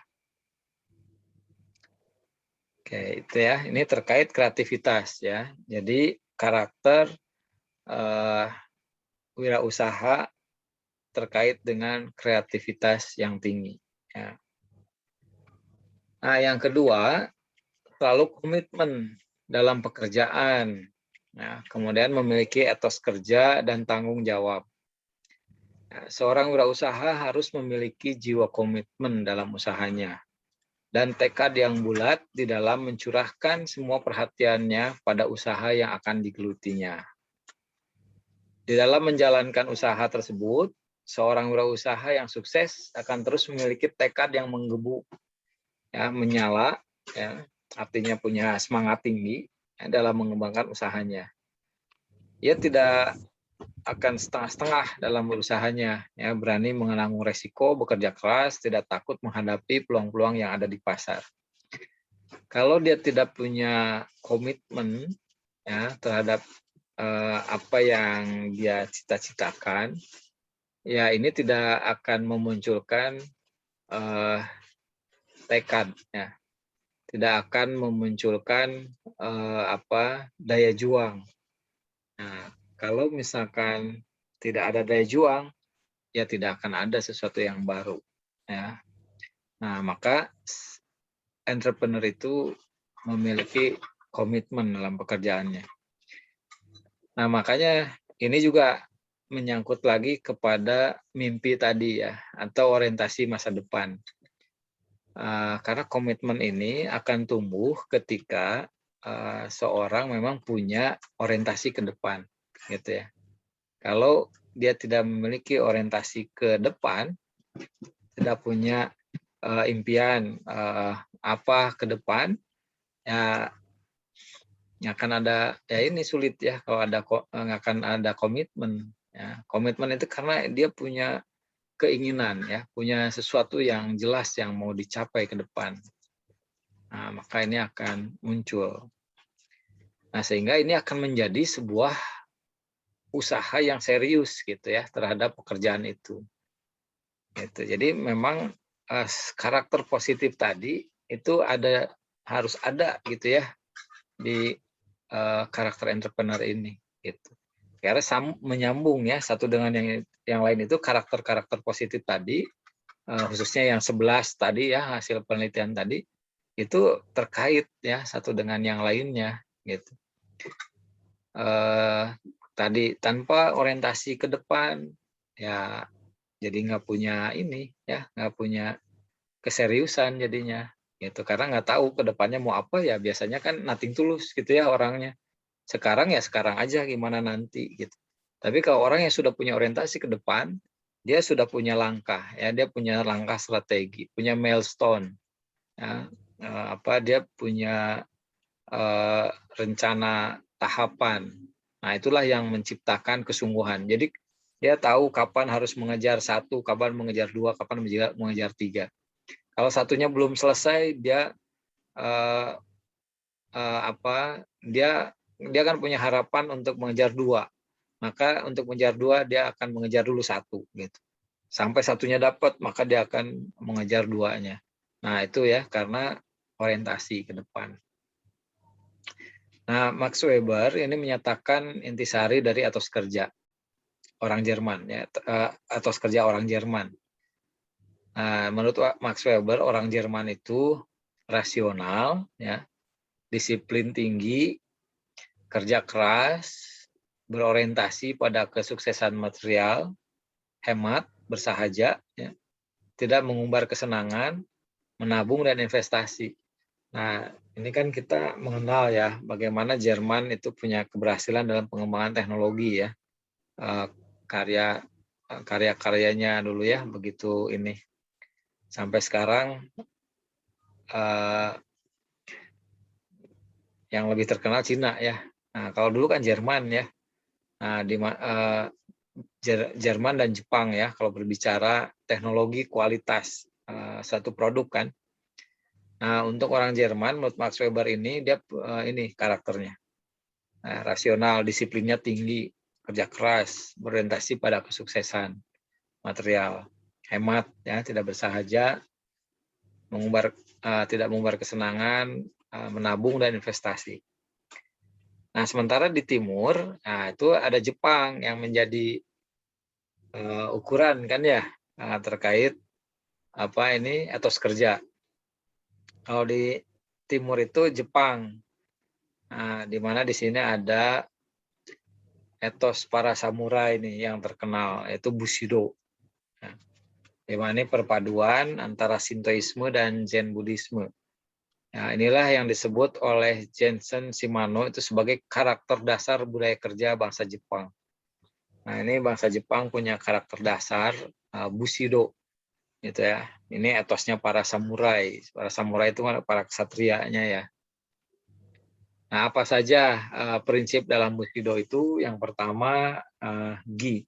Oke, itu ya. Ini terkait kreativitas ya. Jadi karakter wirausaha terkait dengan kreativitas yang tinggi. Ya. Nah, yang kedua, selalu komitmen dalam pekerjaan. Nah, kemudian memiliki etos kerja dan tanggung jawab. Nah, seorang wirausaha harus memiliki jiwa komitmen dalam usahanya dan tekad yang bulat di dalam mencurahkan semua perhatiannya pada usaha yang akan digelutinya. Di dalam menjalankan usaha tersebut, seorang wirausaha yang sukses akan terus memiliki tekad yang menggebu, ya, menyala, ya, artinya punya semangat tinggi ya, dalam mengembangkan usahanya. Ia tidak akan setengah-setengah dalam berusahanya, ya, berani menanggung resiko, bekerja keras, tidak takut menghadapi peluang-peluang yang ada di pasar. Kalau dia tidak punya komitmen ya terhadap apa yang dia cita-citakan, ya ini tidak akan memunculkan tekad, ya, tidak akan memunculkan daya juang. Nah, kalau misalkan tidak ada daya juang, ya tidak akan ada sesuatu yang baru. Ya. Nah, maka entrepreneur itu memiliki komitmen dalam pekerjaannya. Nah, makanya ini juga menyangkut lagi kepada mimpi tadi ya, atau orientasi masa depan. Karena komitmen ini akan tumbuh ketika seorang memang punya orientasi ke depan, gitu ya. Kalau dia tidak memiliki orientasi ke depan, tidak punya impian apa ke depan, ya akan ada ya ini sulit ya kalau ada nggak akan ada komitmen. Ya. Komitmen itu karena dia punya keinginan ya, punya sesuatu yang jelas yang mau dicapai ke depan. Nah, maka ini akan muncul. Nah, sehingga ini akan menjadi sebuah usaha yang serius gitu ya terhadap pekerjaan itu. Gitu. Jadi memang karakter positif tadi itu harus ada gitu ya di karakter entrepreneur ini gitu. Karena menyambung ya satu dengan yang lain itu karakter-karakter positif tadi khususnya yang 11 tadi ya hasil penelitian tadi itu terkait ya satu dengan yang lainnya gitu. Tadi tanpa orientasi ke depan ya jadi nggak punya ini ya nggak punya keseriusan jadinya gitu karena nggak tahu ke depannya mau apa ya biasanya kan nothing tulus gitu ya orangnya sekarang ya sekarang aja gimana nanti gitu tapi kalau orang yang sudah punya orientasi ke depan dia sudah punya langkah ya dia punya langkah strategi punya milestone ya, dia punya rencana tahapan. Nah, itulah yang menciptakan kesungguhan. Jadi dia tahu kapan harus mengejar satu, kapan mengejar dua, kapan mengejar tiga. Kalau satunya belum selesai, dia dia dia kan punya harapan untuk mengejar 2. Maka untuk mengejar 2 dia akan mengejar dulu 1 gitu. Sampai 1-nya dapat, maka dia akan mengejar 2-nya. Nah, itu ya karena orientasi ke depan. Nah, Max Weber ini menyatakan intisari dari etos kerja orang Jerman ya, etos kerja orang Jerman. Nah, menurut Max Weber, orang Jerman itu rasional ya, disiplin tinggi, kerja keras, berorientasi pada kesuksesan material, hemat, bersahaja, ya, tidak mengumbar kesenangan, menabung dan investasi. Nah, ini kan kita mengenal ya bagaimana Jerman itu punya keberhasilan dalam pengembangan teknologi ya. Karya-karyanya dulu ya begitu ini. Sampai sekarang yang lebih terkenal Cina ya. Nah, kalau dulu kan Jerman ya. Nah, Jerman dan Jepang ya kalau berbicara teknologi kualitas satu produk kan. Nah, untuk orang Jerman menurut Max Weber ini dia ini karakternya. Nah, rasional, disiplinnya tinggi, kerja keras, berorientasi pada kesuksesan material, hemat ya, tidak bersahaja, tidak mengumbar kesenangan, menabung dan investasi. Nah, sementara di timur, nah itu ada Jepang yang menjadi ukuran kan ya terkait apa ini etos kerja. Kalau di timur itu Jepang, nah, di mana di sini ada etos para samurai ini yang terkenal yaitu Bushido. Nah, di mana ini perpaduan antara Shintoisme dan Zen Buddhisme. Nah, inilah yang disebut oleh Jensen Shimano itu sebagai karakter dasar budaya kerja bangsa Jepang. Nah, ini bangsa Jepang punya karakter dasar Bushido, gitu ya. Ini etosnya para samurai. Para samurai itu para kesatrianya ya. Nah, apa saja prinsip dalam Bushido itu? Yang pertama gi,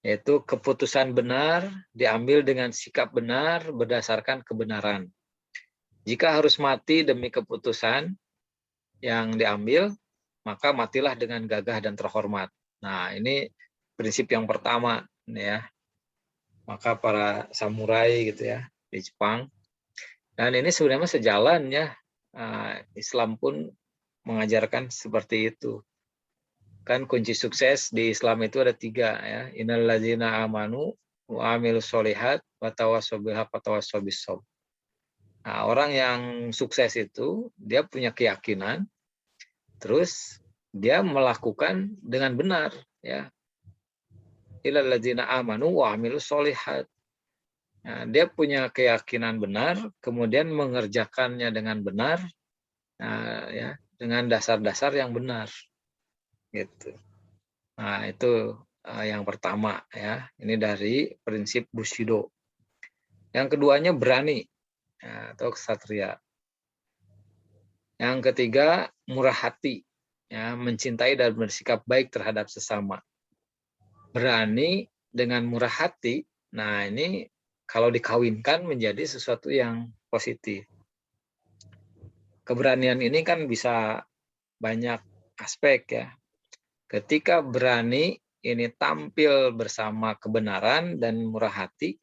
yaitu keputusan benar diambil dengan sikap benar berdasarkan kebenaran. Jika harus mati demi keputusan yang diambil, maka matilah dengan gagah dan terhormat. Nah, ini prinsip yang pertama ya. Maka para samurai gitu ya di Jepang. Dan ini sebenarnya sejalan ya. Islam pun mengajarkan seperti itu. Kan kunci sukses di Islam itu ada 3 ya. Innal ladzina amanu wa amilus sholihat wa tawassaw bil haqq wa tawassaw bis sabr. Nah, orang yang sukses itu dia punya keyakinan, terus dia melakukan dengan benar ya. Illal ladzina amanu wa amilus sholihat. Nah, dia punya keyakinan benar, kemudian mengerjakannya dengan benar, nah, ya, dengan dasar-dasar yang benar, gitu. Nah, itu yang pertama ya. Ini dari prinsip Bushido. Yang keduanya berani ya, atau ksatria. Yang ketiga murah hati, ya, mencintai dan bersikap baik terhadap sesama. Berani dengan murah hati. Nah, ini kalau dikawinkan menjadi sesuatu yang positif. Keberanian ini kan bisa banyak aspek ya. Ketika berani ini tampil bersama kebenaran dan murah hati,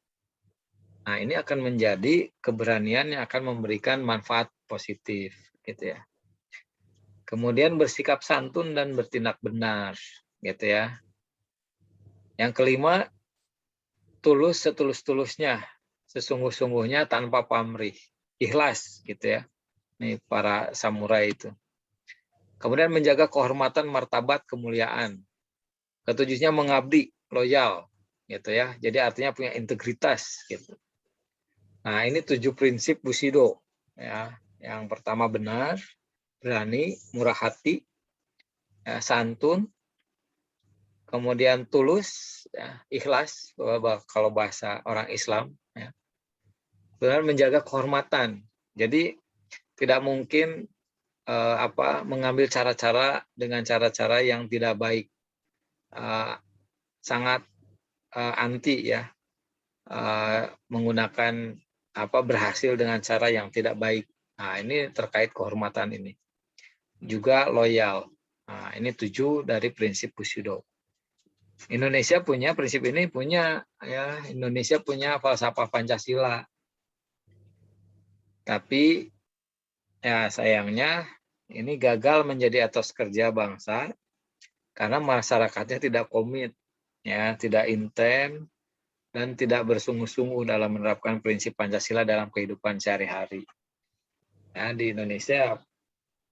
nah ini akan menjadi keberanian yang akan memberikan manfaat positif, gitu ya. Kemudian bersikap santun dan bertindak benar, gitu ya. Yang kelima, tulus setulus-tulusnya, sesungguh-sungguhnya tanpa pamrih, ikhlas, gitu ya. Nih para samurai itu. Kemudian menjaga kehormatan, martabat, kemuliaan. Ketujuhnya mengabdi, loyal, gitu ya. Jadi artinya punya integritas, gitu. Nah, ini 7 prinsip Bushido. Ya. Yang pertama benar, berani, murah hati, ya, santun, kemudian tulus, ya, ikhlas, kalau bahasa orang Islam. Ya. Kemudian menjaga kehormatan. Jadi tidak mungkin mengambil cara-cara dengan cara-cara yang tidak baik. Sangat anti ya, menggunakan berhasil dengan cara yang tidak baik. Nah, ini terkait kehormatan ini. Juga loyal. Nah, ini 7 dari prinsip Bushido. Indonesia punya prinsip ini, punya ya, Indonesia punya falsafah Pancasila. Tapi ya sayangnya ini gagal menjadi etos kerja bangsa karena masyarakatnya tidak komit, ya, tidak intent dan tidak bersungguh-sungguh dalam menerapkan prinsip Pancasila dalam kehidupan sehari-hari. Ya, di Indonesia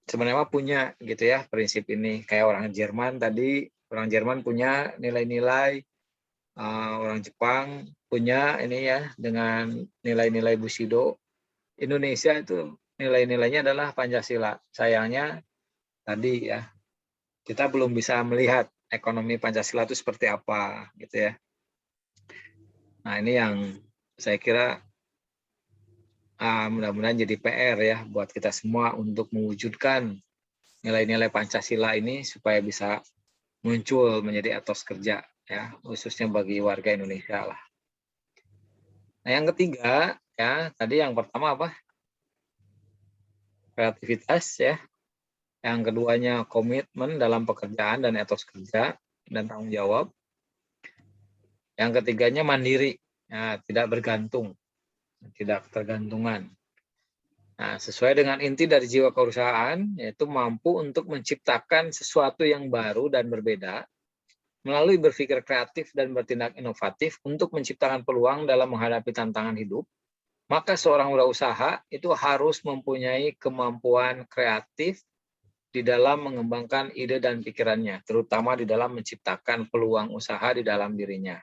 sebenarnya punya gitu ya prinsip ini, kayak orang Jerman tadi, orang Jerman punya nilai-nilai, orang Jepang punya ini ya dengan nilai-nilai Bushido. Indonesia itu nilai-nilainya adalah Pancasila. Sayangnya tadi ya kita belum bisa melihat ekonomi Pancasila itu seperti apa gitu ya. Nah, ini yang saya kira mudah-mudahan jadi PR ya buat kita semua untuk mewujudkan nilai-nilai Pancasila ini supaya bisa muncul menjadi etos kerja ya, khususnya bagi warga Indonesia lah. Nah, yang ketiga ya, tadi yang pertama apa? Kreativitas ya. Yang keduanya komitmen dalam pekerjaan dan etos kerja dan tanggung jawab. Yang ketiganya mandiri, ya, tidak bergantung, tidak tergantungan. Nah, sesuai dengan inti dari jiwa kewirausahaan, yaitu mampu untuk menciptakan sesuatu yang baru dan berbeda, melalui berpikir kreatif dan bertindak inovatif untuk menciptakan peluang dalam menghadapi tantangan hidup, maka seorang wirausaha itu harus mempunyai kemampuan kreatif di dalam mengembangkan ide dan pikirannya, terutama di dalam menciptakan peluang usaha di dalam dirinya.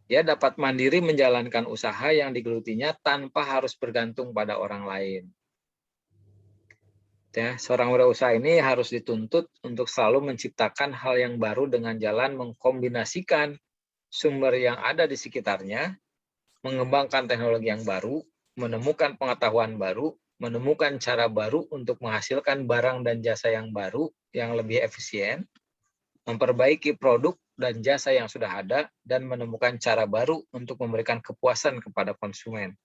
Dia dapat mandiri menjalankan usaha yang digelutinya tanpa harus bergantung pada orang lain. Ya, seorang wirausaha ini harus dituntut untuk selalu menciptakan hal yang baru dengan jalan mengkombinasikan sumber yang ada di sekitarnya, mengembangkan teknologi yang baru, menemukan pengetahuan baru, menemukan cara baru untuk menghasilkan barang dan jasa yang baru yang lebih efisien, memperbaiki produk dan jasa yang sudah ada, dan menemukan cara baru untuk memberikan kepuasan kepada konsumen.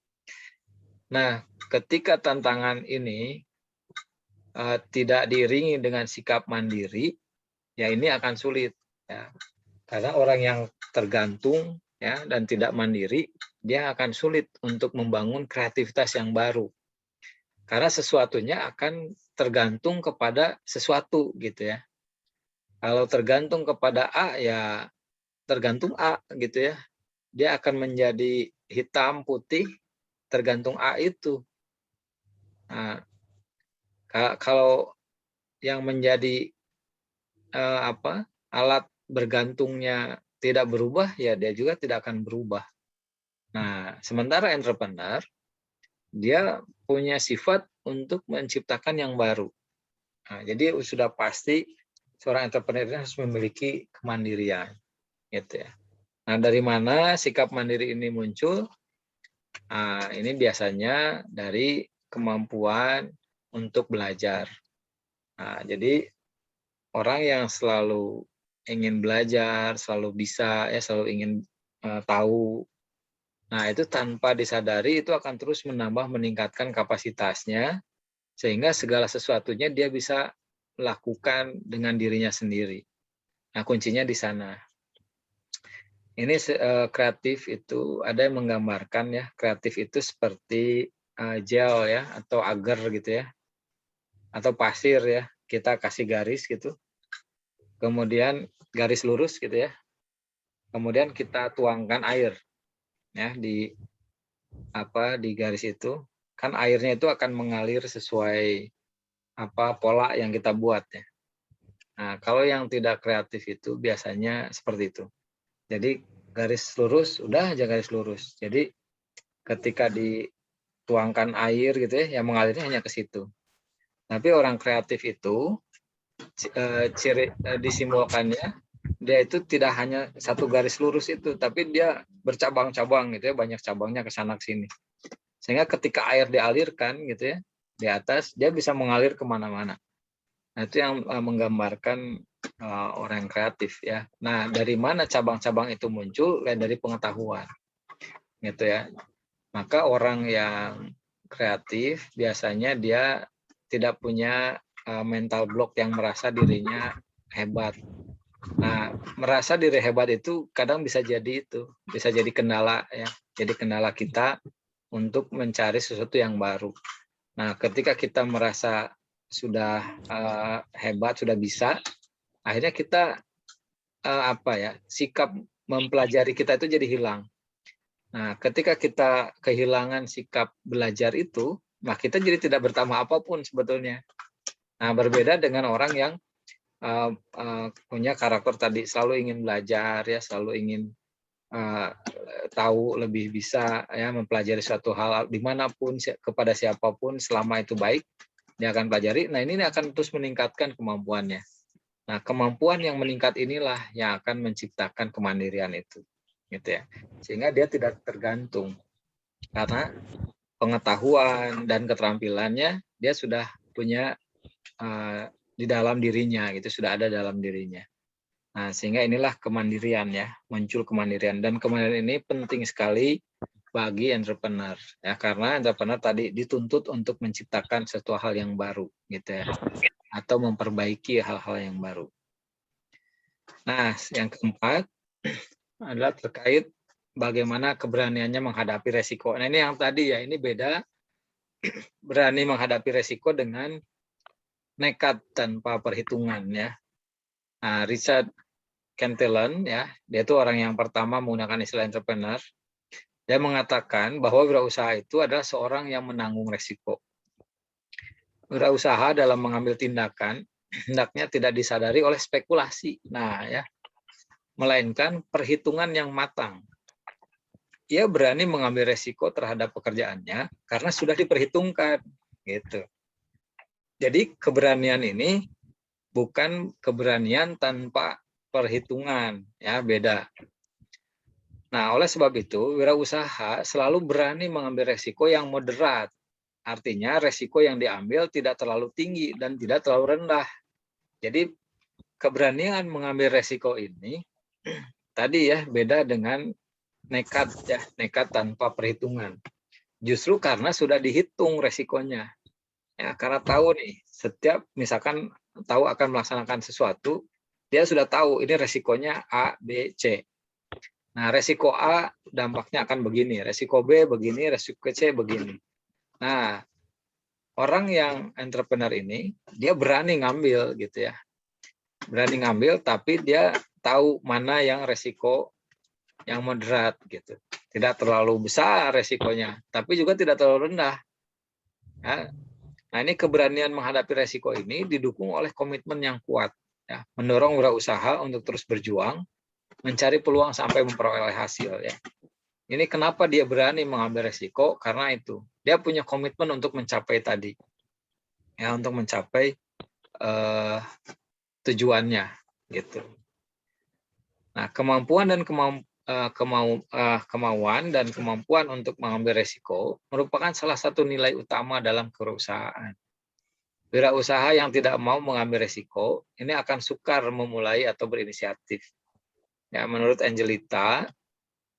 Nah, ketika tantangan ini tidak diiringi dengan sikap mandiri, ya ini akan sulit. Ya. Karena orang yang tergantung ya dan tidak mandiri, dia akan sulit untuk membangun kreativitas yang baru. Karena sesuatunya akan tergantung kepada sesuatu gitu ya. Kalau tergantung kepada A, ya tergantung A gitu ya. Dia akan menjadi hitam, putih, tergantung A itu. Nah, kalau yang menjadi alat bergantungnya tidak berubah, ya dia juga tidak akan berubah. Nah, sementara entrepreneur, dia punya sifat untuk menciptakan yang baru. Nah, jadi sudah pasti seorang entrepreneur harus memiliki kemandirian, gitu ya. Nah, dari mana sikap mandiri ini muncul? Nah, ini biasanya dari kemampuan untuk belajar. Nah, jadi orang yang selalu ingin belajar, selalu bisa, ya selalu ingin tahu. Nah, itu tanpa disadari itu akan terus meningkatkan kapasitasnya, sehingga segala sesuatunya dia bisa lakukan dengan dirinya sendiri. Nah, kuncinya di sana. Ini kreatif itu ada yang menggambarkan ya, kreatif itu seperti gel ya atau agar gitu ya, atau pasir ya, kita kasih garis gitu, kemudian garis lurus gitu ya, kemudian kita tuangkan air ya di garis itu, kan airnya itu akan mengalir sesuai pola yang kita buat ya. Nah, kalau yang tidak kreatif itu biasanya seperti itu. Jadi garis lurus, udah aja garis lurus. Jadi ketika dituangkan air gitu ya, yang mengalirnya hanya ke situ. Tapi orang kreatif itu disimbolkannya dia itu tidak hanya satu garis lurus itu, tapi dia bercabang-cabang gitu ya, banyak cabangnya ke sana ke sini. Sehingga ketika air dialirkan gitu ya di atas, dia bisa mengalir kemana-mana. Nah, itu yang menggambarkan orang yang kreatif ya. Nah, dari mana cabang-cabang itu muncul? Dari pengetahuan, gitu ya. Maka orang yang kreatif biasanya dia tidak punya mental block yang merasa dirinya hebat. Nah, merasa diri hebat itu kadang bisa jadi kendala ya. Jadi kendala kita untuk mencari sesuatu yang baru. Nah, ketika kita merasa sudah hebat, sudah bisa, akhirnya kita sikap mempelajari kita itu jadi hilang. Nah, ketika kita kehilangan sikap belajar itu, nah kita jadi tidak bertambah apapun sebetulnya. Nah, berbeda dengan orang yang punya karakter tadi selalu ingin belajar ya, selalu ingin tahu lebih bisa ya, mempelajari suatu hal dimanapun kepada siapapun selama itu baik dia akan pelajari. Nah, ini akan terus meningkatkan kemampuannya. Nah, kemampuan yang meningkat inilah yang akan menciptakan kemandirian itu, gitu ya. Sehingga dia tidak tergantung karena pengetahuan dan keterampilannya dia sudah punya di dalam dirinya, gitu, sudah ada dalam dirinya. Nah, sehingga inilah kemandirian ya, muncul kemandirian, dan kemandirian ini penting sekali bagi entrepreneur ya, karena entrepreneur tadi dituntut untuk menciptakan sesuatu hal yang baru, gitu ya, atau memperbaiki hal-hal yang baru. Nah, yang keempat adalah terkait bagaimana keberaniannya menghadapi resiko. Nah, ini yang tadi ya, ini beda berani menghadapi resiko dengan nekat tanpa perhitungan ya. Nah, Richard Cantillon ya, dia itu orang yang pertama menggunakan istilah entrepreneur. Dia mengatakan bahwa wirausaha itu adalah seorang yang menanggung resiko. Wirausaha dalam mengambil tindakan hendaknya tidak disadari oleh spekulasi. Nah, ya, melainkan perhitungan yang matang. Ia berani mengambil resiko terhadap pekerjaannya karena sudah diperhitungkan, gitu. Jadi keberanian ini bukan keberanian tanpa perhitungan, ya, beda. Nah, oleh sebab itu, wirausaha selalu berani mengambil resiko yang moderat. Artinya resiko yang diambil tidak terlalu tinggi dan tidak terlalu rendah. Jadi keberanian mengambil resiko ini tadi ya beda dengan nekat ya, nekat tanpa perhitungan. Justru karena sudah dihitung resikonya. Ya, karena tahu nih, setiap misalkan tahu akan melaksanakan sesuatu, dia sudah tahu ini resikonya A, B, C. Nah, resiko A dampaknya akan begini, resiko B begini, resiko C begini. Nah, orang yang entrepreneur ini, dia berani ngambil gitu ya. Berani ngambil, tapi dia tahu mana yang resiko yang moderat gitu. Tidak terlalu besar resikonya, tapi juga tidak terlalu rendah. Ya. Nah, ini keberanian menghadapi resiko ini didukung oleh komitmen yang kuat. Ya. Mendorong wirausaha untuk terus berjuang, mencari peluang sampai memperoleh hasil. Ya. Ini kenapa dia berani mengambil resiko, karena itu. Dia punya komitmen untuk mencapai tadi. Ya, untuk mencapai tujuannya. Gitu. Nah, kemampuan dan kemauan dan kemampuan untuk mengambil resiko merupakan salah satu nilai utama dalam kewirausahaan. Wirausaha yang tidak mau mengambil resiko ini akan sukar memulai atau berinisiatif. Ya, menurut Angelita,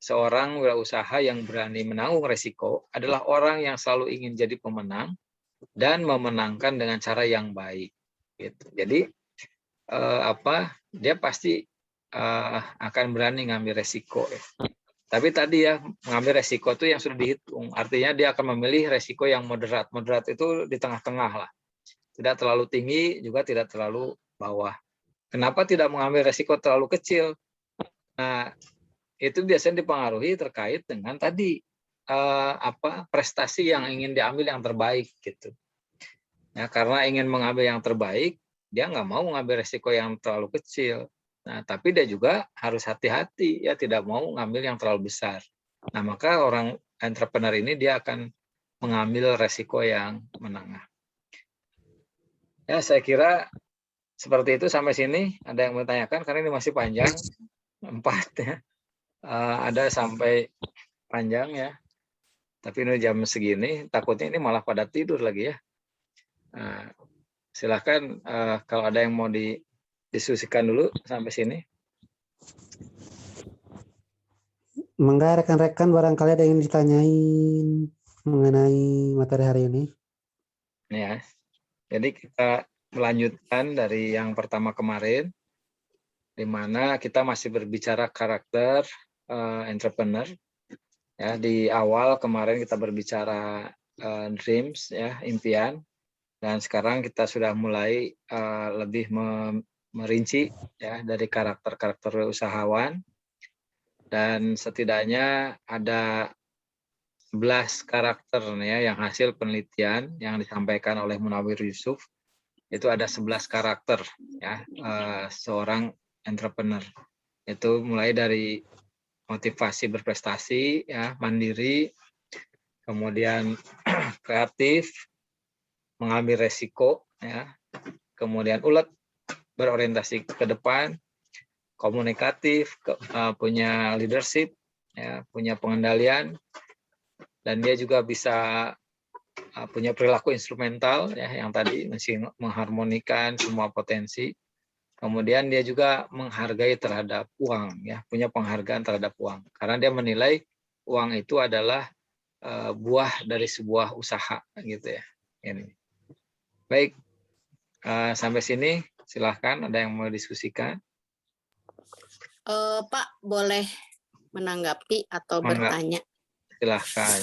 seorang wirausaha yang berani menanggung resiko adalah orang yang selalu ingin jadi pemenang dan memenangkan dengan cara yang baik. Gitu. Jadi dia pasti akan berani ngambil resiko. Ya. Tapi tadi ya, mengambil resiko itu yang sudah dihitung. Artinya dia akan memilih resiko yang moderat. Moderat itu di tengah-tengah lah. Tidak terlalu tinggi, juga tidak terlalu bawah. Kenapa tidak mengambil resiko terlalu kecil? Nah, itu biasanya dipengaruhi terkait dengan tadi prestasi yang ingin diambil yang terbaik gitu. Ya, karena ingin mengambil yang terbaik, dia nggak mau mengambil resiko yang terlalu kecil. Nah, tapi dia juga harus hati-hati ya, tidak mau mengambil yang terlalu besar. Nah, maka orang entrepreneur ini dia akan mengambil resiko yang menengah. Ya, saya kira seperti itu sampai sini. Ada yang mau tanyakan karena ini masih panjang, 4 ya. Ada sampai panjang ya. Tapi ini jam segini, takutnya ini malah pada tidur lagi ya. Silakan kalau ada yang mau didiskusikan dulu sampai sini. Mangga rekan-rekan barangkali ada yang ditanyain mengenai materi hari ini. Ya. Jadi kita melanjutkan dari yang pertama kemarin, di mana kita masih berbicara karakter entrepreneur. Ya, di awal kemarin kita berbicara dreams, ya, impian, dan sekarang kita sudah mulai lebih merinci, ya, dari karakter usahawan, dan setidaknya ada 11 karakter, ya, yang hasil penelitian yang disampaikan oleh Munawir Yusuf. Itu ada 11 karakter, ya, seorang entrepreneur. Itu mulai dari motivasi berprestasi, ya, mandiri, kemudian kreatif, mengambil resiko, ya, kemudian ulet, berorientasi ke depan, komunikatif, punya leadership, ya, punya pengendalian, dan dia juga bisa punya perilaku instrumental, ya, yang tadi masih mengharmonikan semua potensi. Kemudian dia juga menghargai terhadap uang, ya, punya penghargaan terhadap uang, karena dia menilai uang itu adalah buah dari sebuah usaha, gitu ya. Ini. Baik, sampai sini silahkan ada yang mau diskusikan. Pak, boleh menanggapi atau Mangga, bertanya? silahkan.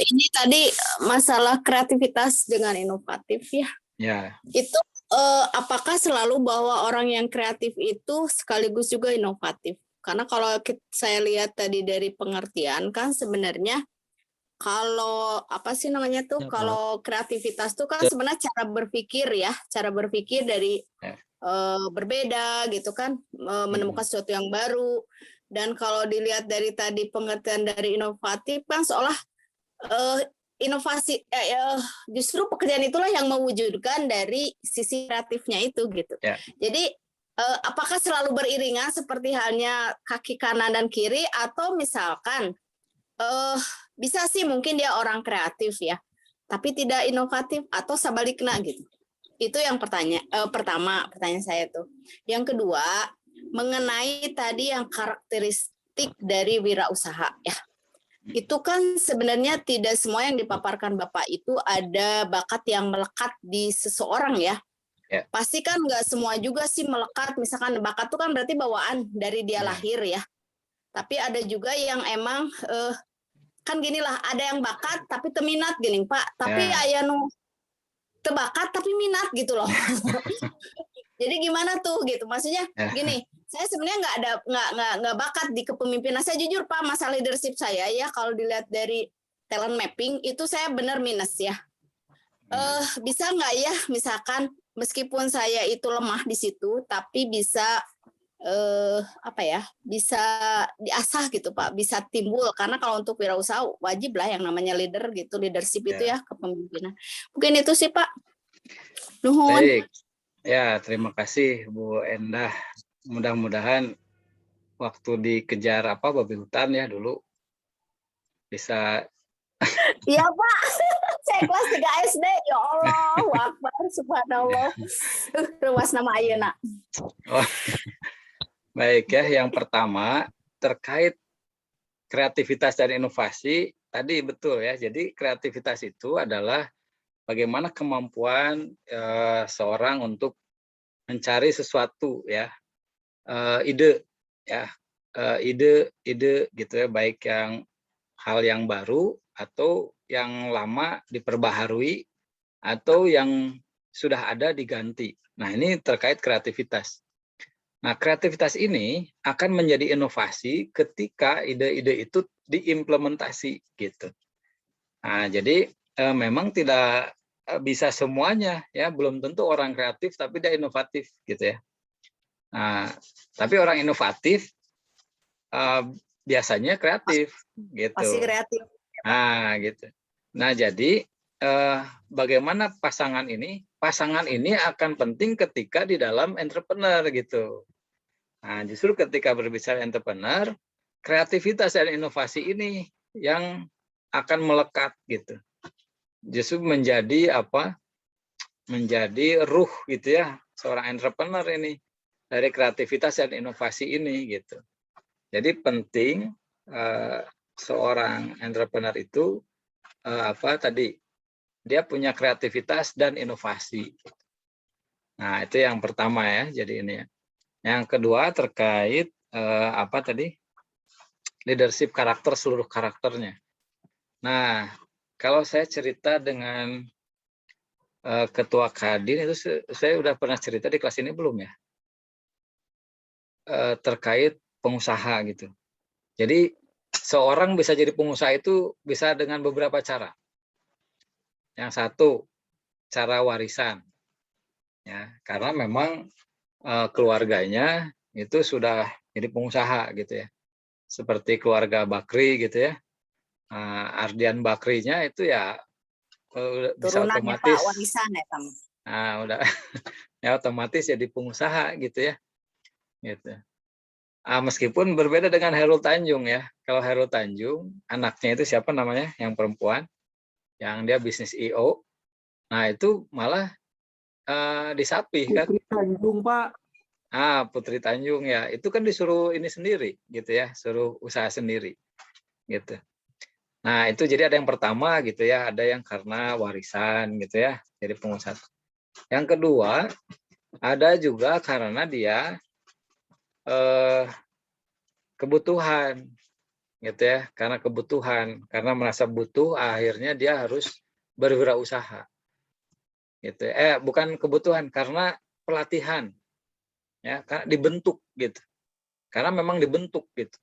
Ini tadi masalah kreativitas dengan inovatif ya. Ya, Itu apakah selalu bahwa orang yang kreatif itu sekaligus juga inovatif? Karena kalau saya lihat tadi dari pengertian kan sebenarnya kalau apa sih namanya tuh, ya, kalau kreativitas tuh kan sebenarnya cara berpikir ya, cara berpikir dari ya. berbeda gitu kan, menemukan sesuatu yang baru. Dan kalau dilihat dari tadi pengertian dari inovatif kan seolah inovasi justru pekerjaan itulah yang mewujudkan dari sisi kreatifnya itu gitu. Ya. Jadi apakah selalu beriringan seperti halnya kaki kanan dan kiri, atau misalkan bisa sih mungkin dia orang kreatif ya, tapi tidak inovatif, atau sebaliknya gitu. Itu yang pertama pertanyaan saya tuh. Yang kedua, mengenai tadi yang karakteristik dari wirausaha ya. Itu kan sebenarnya tidak semua yang dipaparkan Bapak itu ada bakat yang melekat di seseorang ya. Ya. Pasti kan nggak semua juga sih melekat, misalkan bakat itu kan berarti bawaan dari dia lahir ya. Tapi ada juga yang emang kan ginilah, ada yang bakat tapi teminat gini Pak, tapi aya nu tebakat tapi minat gitu loh. Jadi gimana tuh gitu, maksudnya gini, saya sebenarnya nggak bakat di kepemimpinan. Saya jujur Pak, masa leadership saya ya kalau dilihat dari talent mapping itu saya benar minus ya. Bisa nggak ya misalkan meskipun saya itu lemah di situ, tapi bisa apa ya, bisa diasah gitu Pak, bisa timbul, karena kalau untuk wirausaha wajib lah yang namanya leader gitu, leadership itu ya, kepemimpinan. Mungkin itu sih Pak. Nuhun. Baik, ya, terima kasih Bu Endah. Mudah-mudahan waktu dikejar babi hutan ya dulu bisa. Iya Pak, saya kelas 3 SD, ya Allah, Akbar, subhanallah. Ruas nama ayeuna. Baik ya, yang pertama terkait kreativitas dan inovasi, tadi betul ya, jadi kreativitas itu adalah bagaimana kemampuan seorang untuk mencari sesuatu ya, ide ya, ide gitu ya, baik yang hal yang baru atau yang lama diperbaharui atau yang sudah ada diganti. Nah, ini terkait kreativitas. Nah, kreativitas ini akan menjadi inovasi ketika ide-ide itu diimplementasi gitu. Nah, jadi memang tidak bisa semuanya ya, belum tentu orang kreatif tapi dia inovatif gitu ya. Nah, tapi orang inovatif biasanya kreatif gitu. Pasti kreatif. Nah, gitu. Nah, jadi bagaimana pasangan ini? Pasangan ini akan penting ketika di dalam entrepreneur gitu. Nah, justru ketika berbicara entrepreneur, kreativitas dan inovasi ini yang akan melekat gitu. Justru menjadi menjadi ruh gitu ya seorang entrepreneur ini, dari kreativitas dan inovasi ini gitu. Jadi penting seorang entrepreneur itu tadi dia punya kreativitas dan inovasi. Nah, itu yang pertama ya. Jadi ini ya. Yang kedua terkait apa tadi? Leadership karakter, seluruh karakternya. Nah, kalau saya cerita dengan Ketua Kadin itu saya udah pernah cerita di kelas ini belum ya? Terkait pengusaha gitu. Jadi seorang bisa jadi pengusaha itu bisa dengan beberapa cara. Yang satu, cara warisan. Ya, karena memang keluarganya itu sudah jadi pengusaha gitu ya. Seperti keluarga Bakri gitu ya. Ardian Bakrinya itu ya bisa Turunannya Pak, otomatis warisan ya Tam. udah ya otomatis jadi pengusaha gitu ya. Gitu. Meskipun berbeda dengan Hairul Tanjung ya. Kalau Hairul Tanjung, anaknya itu siapa namanya? Yang perempuan, yang dia bisnis IO. Nah itu malah disapih kan. Putri Tanjung, Pak. Putri Tanjung ya. Itu kan disuruh ini sendiri gitu ya. Suruh usaha sendiri gitu. Nah itu jadi ada yang pertama gitu ya. Ada yang karena warisan gitu ya. Jadi pengusaha. Yang kedua, ada juga karena dia kebutuhan gitu ya, karena kebutuhan, karena merasa butuh akhirnya dia harus berwirausaha gitu. Bukan kebutuhan, karena pelatihan ya, karena dibentuk gitu, karena memang dibentuk gitu,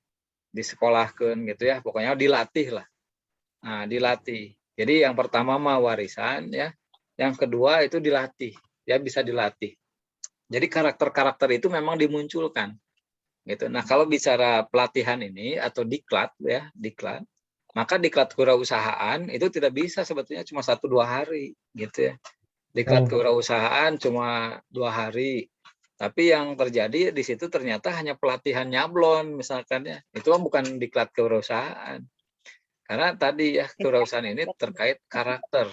disekolahkan gitu ya, pokoknya dilatih lah. Nah dilatih, jadi yang pertama mah warisan ya, yang kedua itu dilatih, ya bisa dilatih. Jadi karakter-karakter itu memang dimunculkan gitu. Nah, kalau bicara pelatihan ini atau diklat ya, diklat, maka diklat kewirausahaan itu tidak bisa sebetulnya cuma 1-2 hari gitu ya. Diklat kewirausahaan cuma 2 hari. Tapi yang terjadi di situ ternyata hanya pelatihan nyablon misalkan ya. Itu bukan diklat kewirausahaan. Karena tadi ya kewirausahaan ini terkait karakter.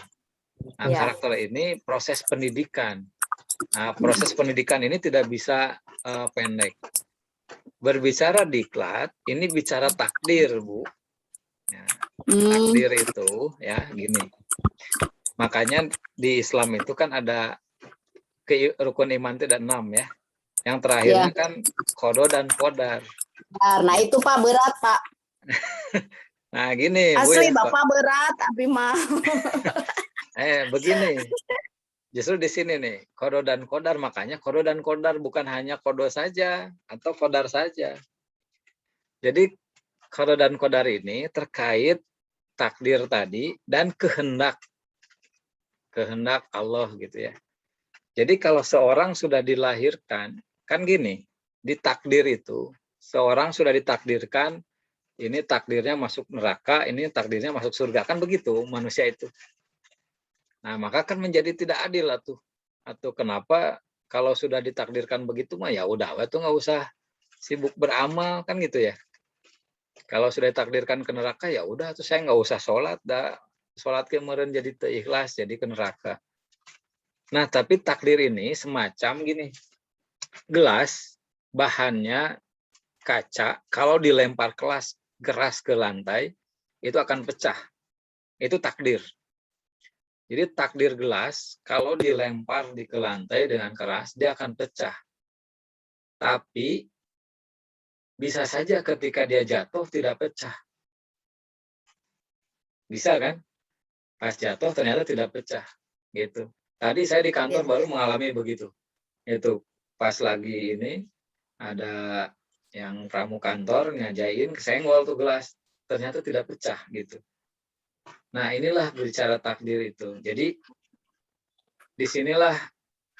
Nah, karakter ini proses pendidikan. Nah, proses pendidikan ini tidak bisa pendek. Berbicara diklat, ini bicara takdir, Bu. Ya, takdir itu ya gini. Makanya di Islam itu kan ada rukun iman itu ada 6 ya. Yang terakhirnya kan qada dan qadar. Nah itu Pak berat Pak. Nah gini, Asli Bu ya. Bapak berat, tapi mah. Begini. Justru di sini nih, qada dan qadar, makanya qada dan qadar bukan hanya qada saja atau qadar saja. Jadi qada dan qadar ini terkait takdir tadi dan kehendak Allah gitu ya. Jadi kalau seorang sudah dilahirkan, kan gini, di takdir itu seorang sudah ditakdirkan ini takdirnya masuk neraka, ini takdirnya masuk surga, kan begitu manusia itu. Nah, maka kan menjadi tidak adil atau kenapa kalau sudah ditakdirkan begitu mah ya udah itu nggak usah sibuk beramal kan gitu ya. Kalau sudah ditakdirkan ke neraka ya udah tuh saya nggak usah sholat sholat kemarin jadi ikhlas jadi ke neraka. Nah tapi takdir ini semacam gini, gelas bahannya kaca kalau dilempar keras ke lantai itu akan pecah, itu takdir. Jadi takdir gelas kalau dilempar ke lantai dengan keras dia akan pecah. Tapi bisa saja ketika dia jatuh tidak pecah. Bisa kan? Pas jatuh ternyata tidak pecah. Gitu. Tadi saya di kantor baru mengalami begitu. Itu pas lagi ini ada yang pramu kantor ngajain kesenggol tuh gelas. Ternyata tidak pecah gitu. Nah inilah berbicara takdir itu. Jadi disinilah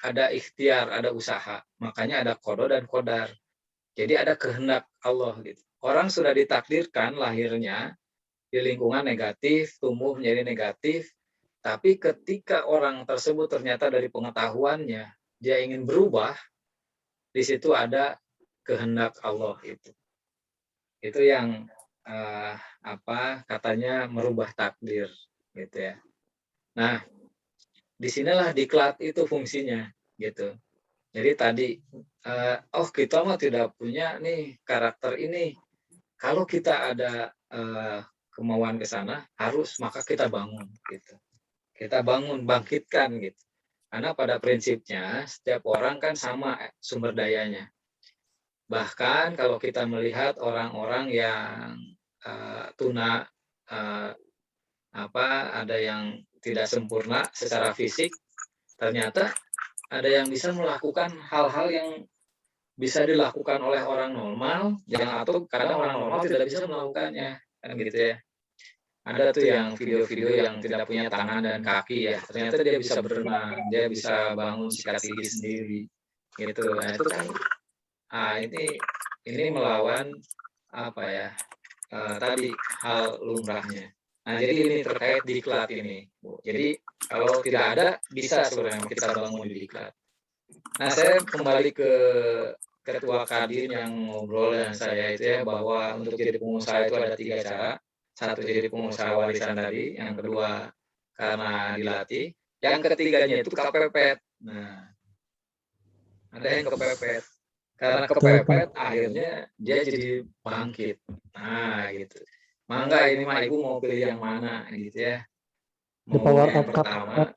ada ikhtiar, ada usaha. Makanya ada qada dan qadar. Jadi ada kehendak Allah gitu. Orang sudah ditakdirkan lahirnya di lingkungan negatif, tumbuh menjadi negatif, tapi ketika orang tersebut ternyata dari pengetahuannya dia ingin berubah, di situ ada kehendak Allah itu. Itu yang katanya merubah takdir gitu ya. Nah, disinilah diklat itu fungsinya gitu. Jadi tadi kita mah tidak punya nih karakter ini. Kalau kita ada kemauan ke sana harus maka kita bangun gitu. Kita bangun, bangkitkan gitu. Karena pada prinsipnya setiap orang kan sama sumber dayanya. Bahkan kalau kita melihat orang-orang yang tuna ada yang tidak sempurna secara fisik, ternyata ada yang bisa melakukan hal-hal yang bisa dilakukan oleh orang normal, atau kadang orang normal tidak bisa melakukannya, kan gitu ya. Ada tuh yang video-video yang tidak punya tangan dan kaki ya, ternyata dia bisa berenang, dia bisa bangun sikat gigi sendiri, gitu. Nah itu kan, ini melawan tadi hal lumrahnya. Nah jadi ini terkait diklat ini, Bu. Jadi kalau tidak ada bisa sebenarnya kita bangun di diklat. Nah saya kembali ke Ketua Kadin yang ngobrol dengan saya itu ya, bahwa untuk jadi pengusaha itu ada 3 cara. Satu jadi pengusaha warisan tadi, yang kedua karena dilatih, yang ketiganya itu kepepet. Nah, ada yang kepepet. Karena kepepet akhirnya dia jadi bangkit. Nah, gitu. Mangga ini mah Ibu mau pilih yang mana gitu ya. The power yang of pertama,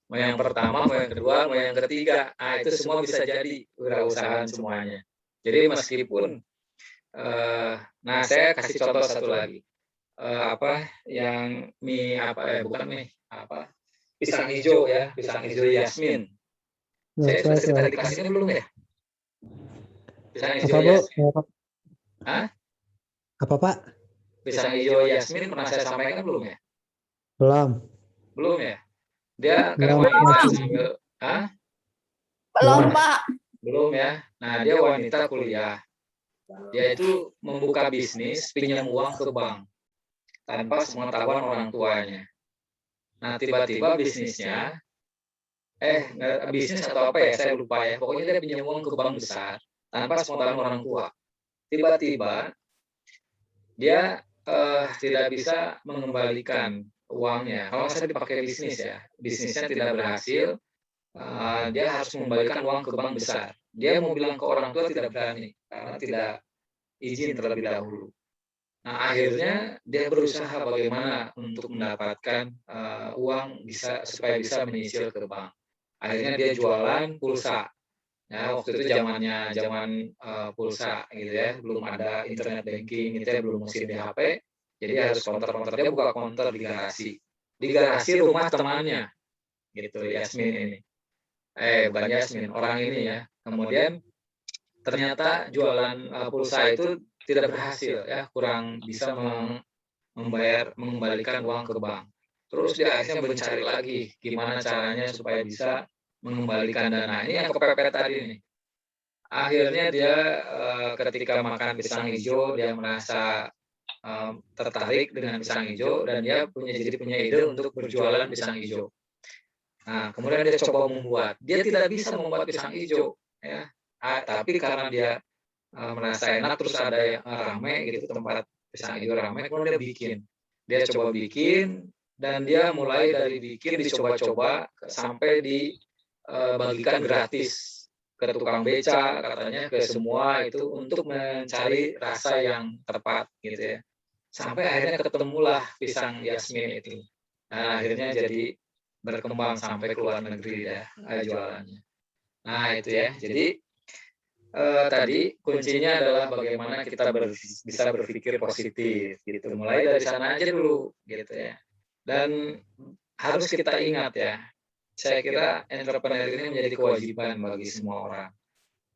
mau yang pertama, mau yang kedua, mau yang ketiga. Nah, itu semua bisa jadi wirausahaan semuanya. Jadi meskipun nah saya kasih contoh satu lagi. Yang bukan mie, pisang hijau ya, pisang hijau Yasmin. Saya sudah cerita di kelas ini belum ya? Pisang hijau Yasmin. Hah? Apa Pak? Pisang hijau Yasmin pernah saya sampaikan belum ya? Belum. Belum ya? Dia kan wanita sambil, Belum Pak. Belum ya. Nah dia wanita kuliah. Dia itu membuka bisnis pinjam uang ke bank tanpa sepengetahuan orang tuanya. Nah tiba-tiba bisnisnya, bisnis atau apa ya, saya lupa ya. Pokoknya dia pinjam uang ke bank besar tanpa sepengetahuan orang tua. Tiba-tiba dia tidak bisa mengembalikan uangnya. Kalau saya dipakai bisnis ya, bisnisnya tidak berhasil, dia harus mengembalikan uang ke bank besar. Dia mau bilang ke orang tua tidak berani karena tidak izin terlebih dahulu. Nah akhirnya dia berusaha bagaimana untuk mendapatkan uang supaya bisa menyicil ke bank. Akhirnya dia jualan pulsa. Ya waktu itu zaman pulsa gitu ya, belum ada internet banking gitu ya, belum mesin di HP. Jadi harus konter-konter, dia buka konter di garasi rumah temannya gitu, Yasmin ini. Bukan Yasmin, orang ini ya. Kemudian ternyata jualan pulsa itu tidak berhasil ya, kurang bisa mengembalikan uang ke bank. Terus dia akhirnya mencari lagi gimana caranya supaya bisa mengembalikan dana. Ini yang kepepet tadi nih. Akhirnya dia ketika makan pisang hijau, dia merasa tertarik dengan pisang hijau dan dia punya ide untuk berjualan pisang hijau. Nah, kemudian dia coba membuat. Dia tidak bisa membuat pisang hijau ya. Tapi karena dia merasa enak, terus ada yang ramai gitu, tempat pisang hijau ramai, kemudian dia coba bikin, dan dia mulai dari bikin, dicoba-coba sampai dibagikan gratis ke tukang beca, katanya ke semua itu untuk mencari rasa yang tepat gitu ya. Sampai akhirnya ketemulah pisang Yasmin itu. Nah, akhirnya jadi berkembang sampai ke luar negeri ya jualannya. Nah, itu ya. Jadi tadi kuncinya adalah bagaimana kita bisa berpikir positif gitu. Mulai dari sana aja dulu gitu ya. Dan harus kita ingat ya, saya kira entrepreneur ini menjadi kewajiban bagi semua orang.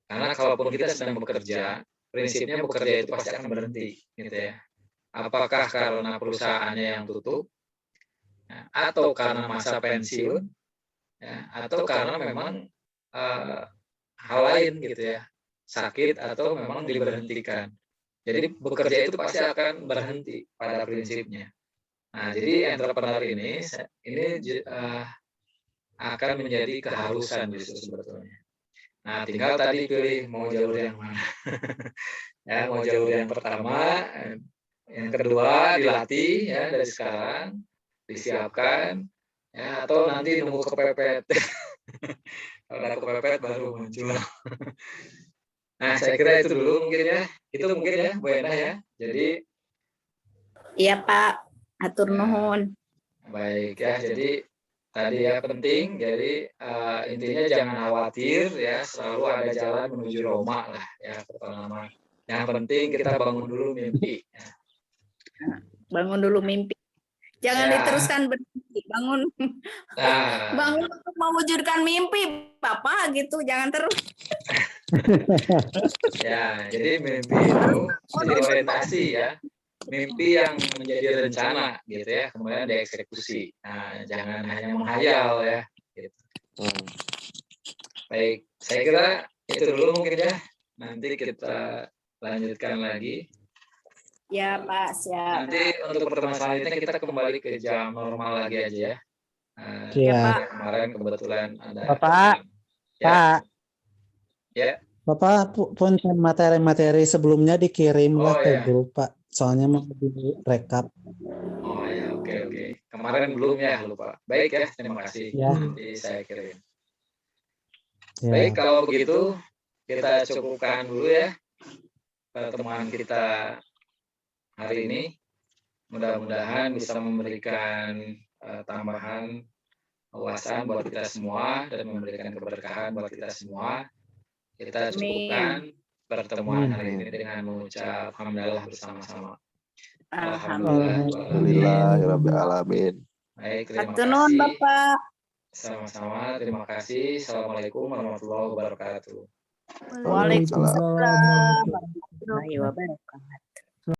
Karena kalaupun kita sedang bekerja, prinsipnya bekerja itu pasti akan berhenti gitu ya. Apakah karena perusahaannya yang tutup, atau karena masa pensiun, ya, atau karena memang hal lain gitu ya, sakit atau memang diberhentikan. Jadi bekerja itu pasti akan berhenti pada prinsipnya. Nah, jadi entrepreneur ini akan menjadi keharusan justru sebetulnya. Nah, tinggal tadi pilih mau jalur yang mana. Ya, mau jalur yang pertama, yang kedua dilatih ya dari sekarang, disiapkan ya, atau nanti nunggu kepepet. Kalau ada kepepet baru muncul. Nah, saya kira itu dulu mungkin ya. Itu mungkin ya, Bu Endah ya. Jadi Iya Pak, atur nuhun. Baik ya, jadi tadi ya penting. Jadi intinya jangan khawatir ya, selalu ada jalan menuju Roma lah ya pertama. Yang penting kita bangun dulu mimpi. Ya. Bangun dulu mimpi. Jangan Ya. diteruskan bermimpi, bangun. Nah, Bangun untuk mewujudkan mimpi, Bapak gitu. Jangan terus. ya, jadi mimpi itu jadi orientasi ya. Mimpi yang menjadi rencana gitu ya, kemudian dieksekusi. Nah, jangan hanya menghayal ya. Gitu. Baik, saya kira itu dulu mungkin ya. Nanti kita lanjutkan lagi. Ya, Pak, siap. Nanti untuk pertemuan selanjutnya kita kembali ke jam normal lagi aja ya. Ya, Pak. Kemarin kebetulan ada. Bapak, Ya, Pak, ya. Bapak punten materi-materi sebelumnya dikirimlah Oh, ke ya. grup, Pak. Soalnya mau direkap. Oh ya, oke. Kemarin belum ya, lupa. Baik ya, terima kasih. Ya. Nanti saya kirim. Ya. Baik, kalau begitu kita cukupkan dulu ya pertemuan kita hari ini. Mudah-mudahan bisa memberikan tambahan wawasan buat kita semua dan memberikan keberkahan buat kita semua. Kita cukupkan pertemuan hari ini dengan mengucap hamdalah bersama-sama. Alhamdulillahirrabbilalamin. Baik, terima Atunun, kasih. Bapak. Sama-sama, terima kasih. Assalamualaikum warahmatullahi wabarakatuh. Waalaikumsalam warahmatullahi wabarakatuh.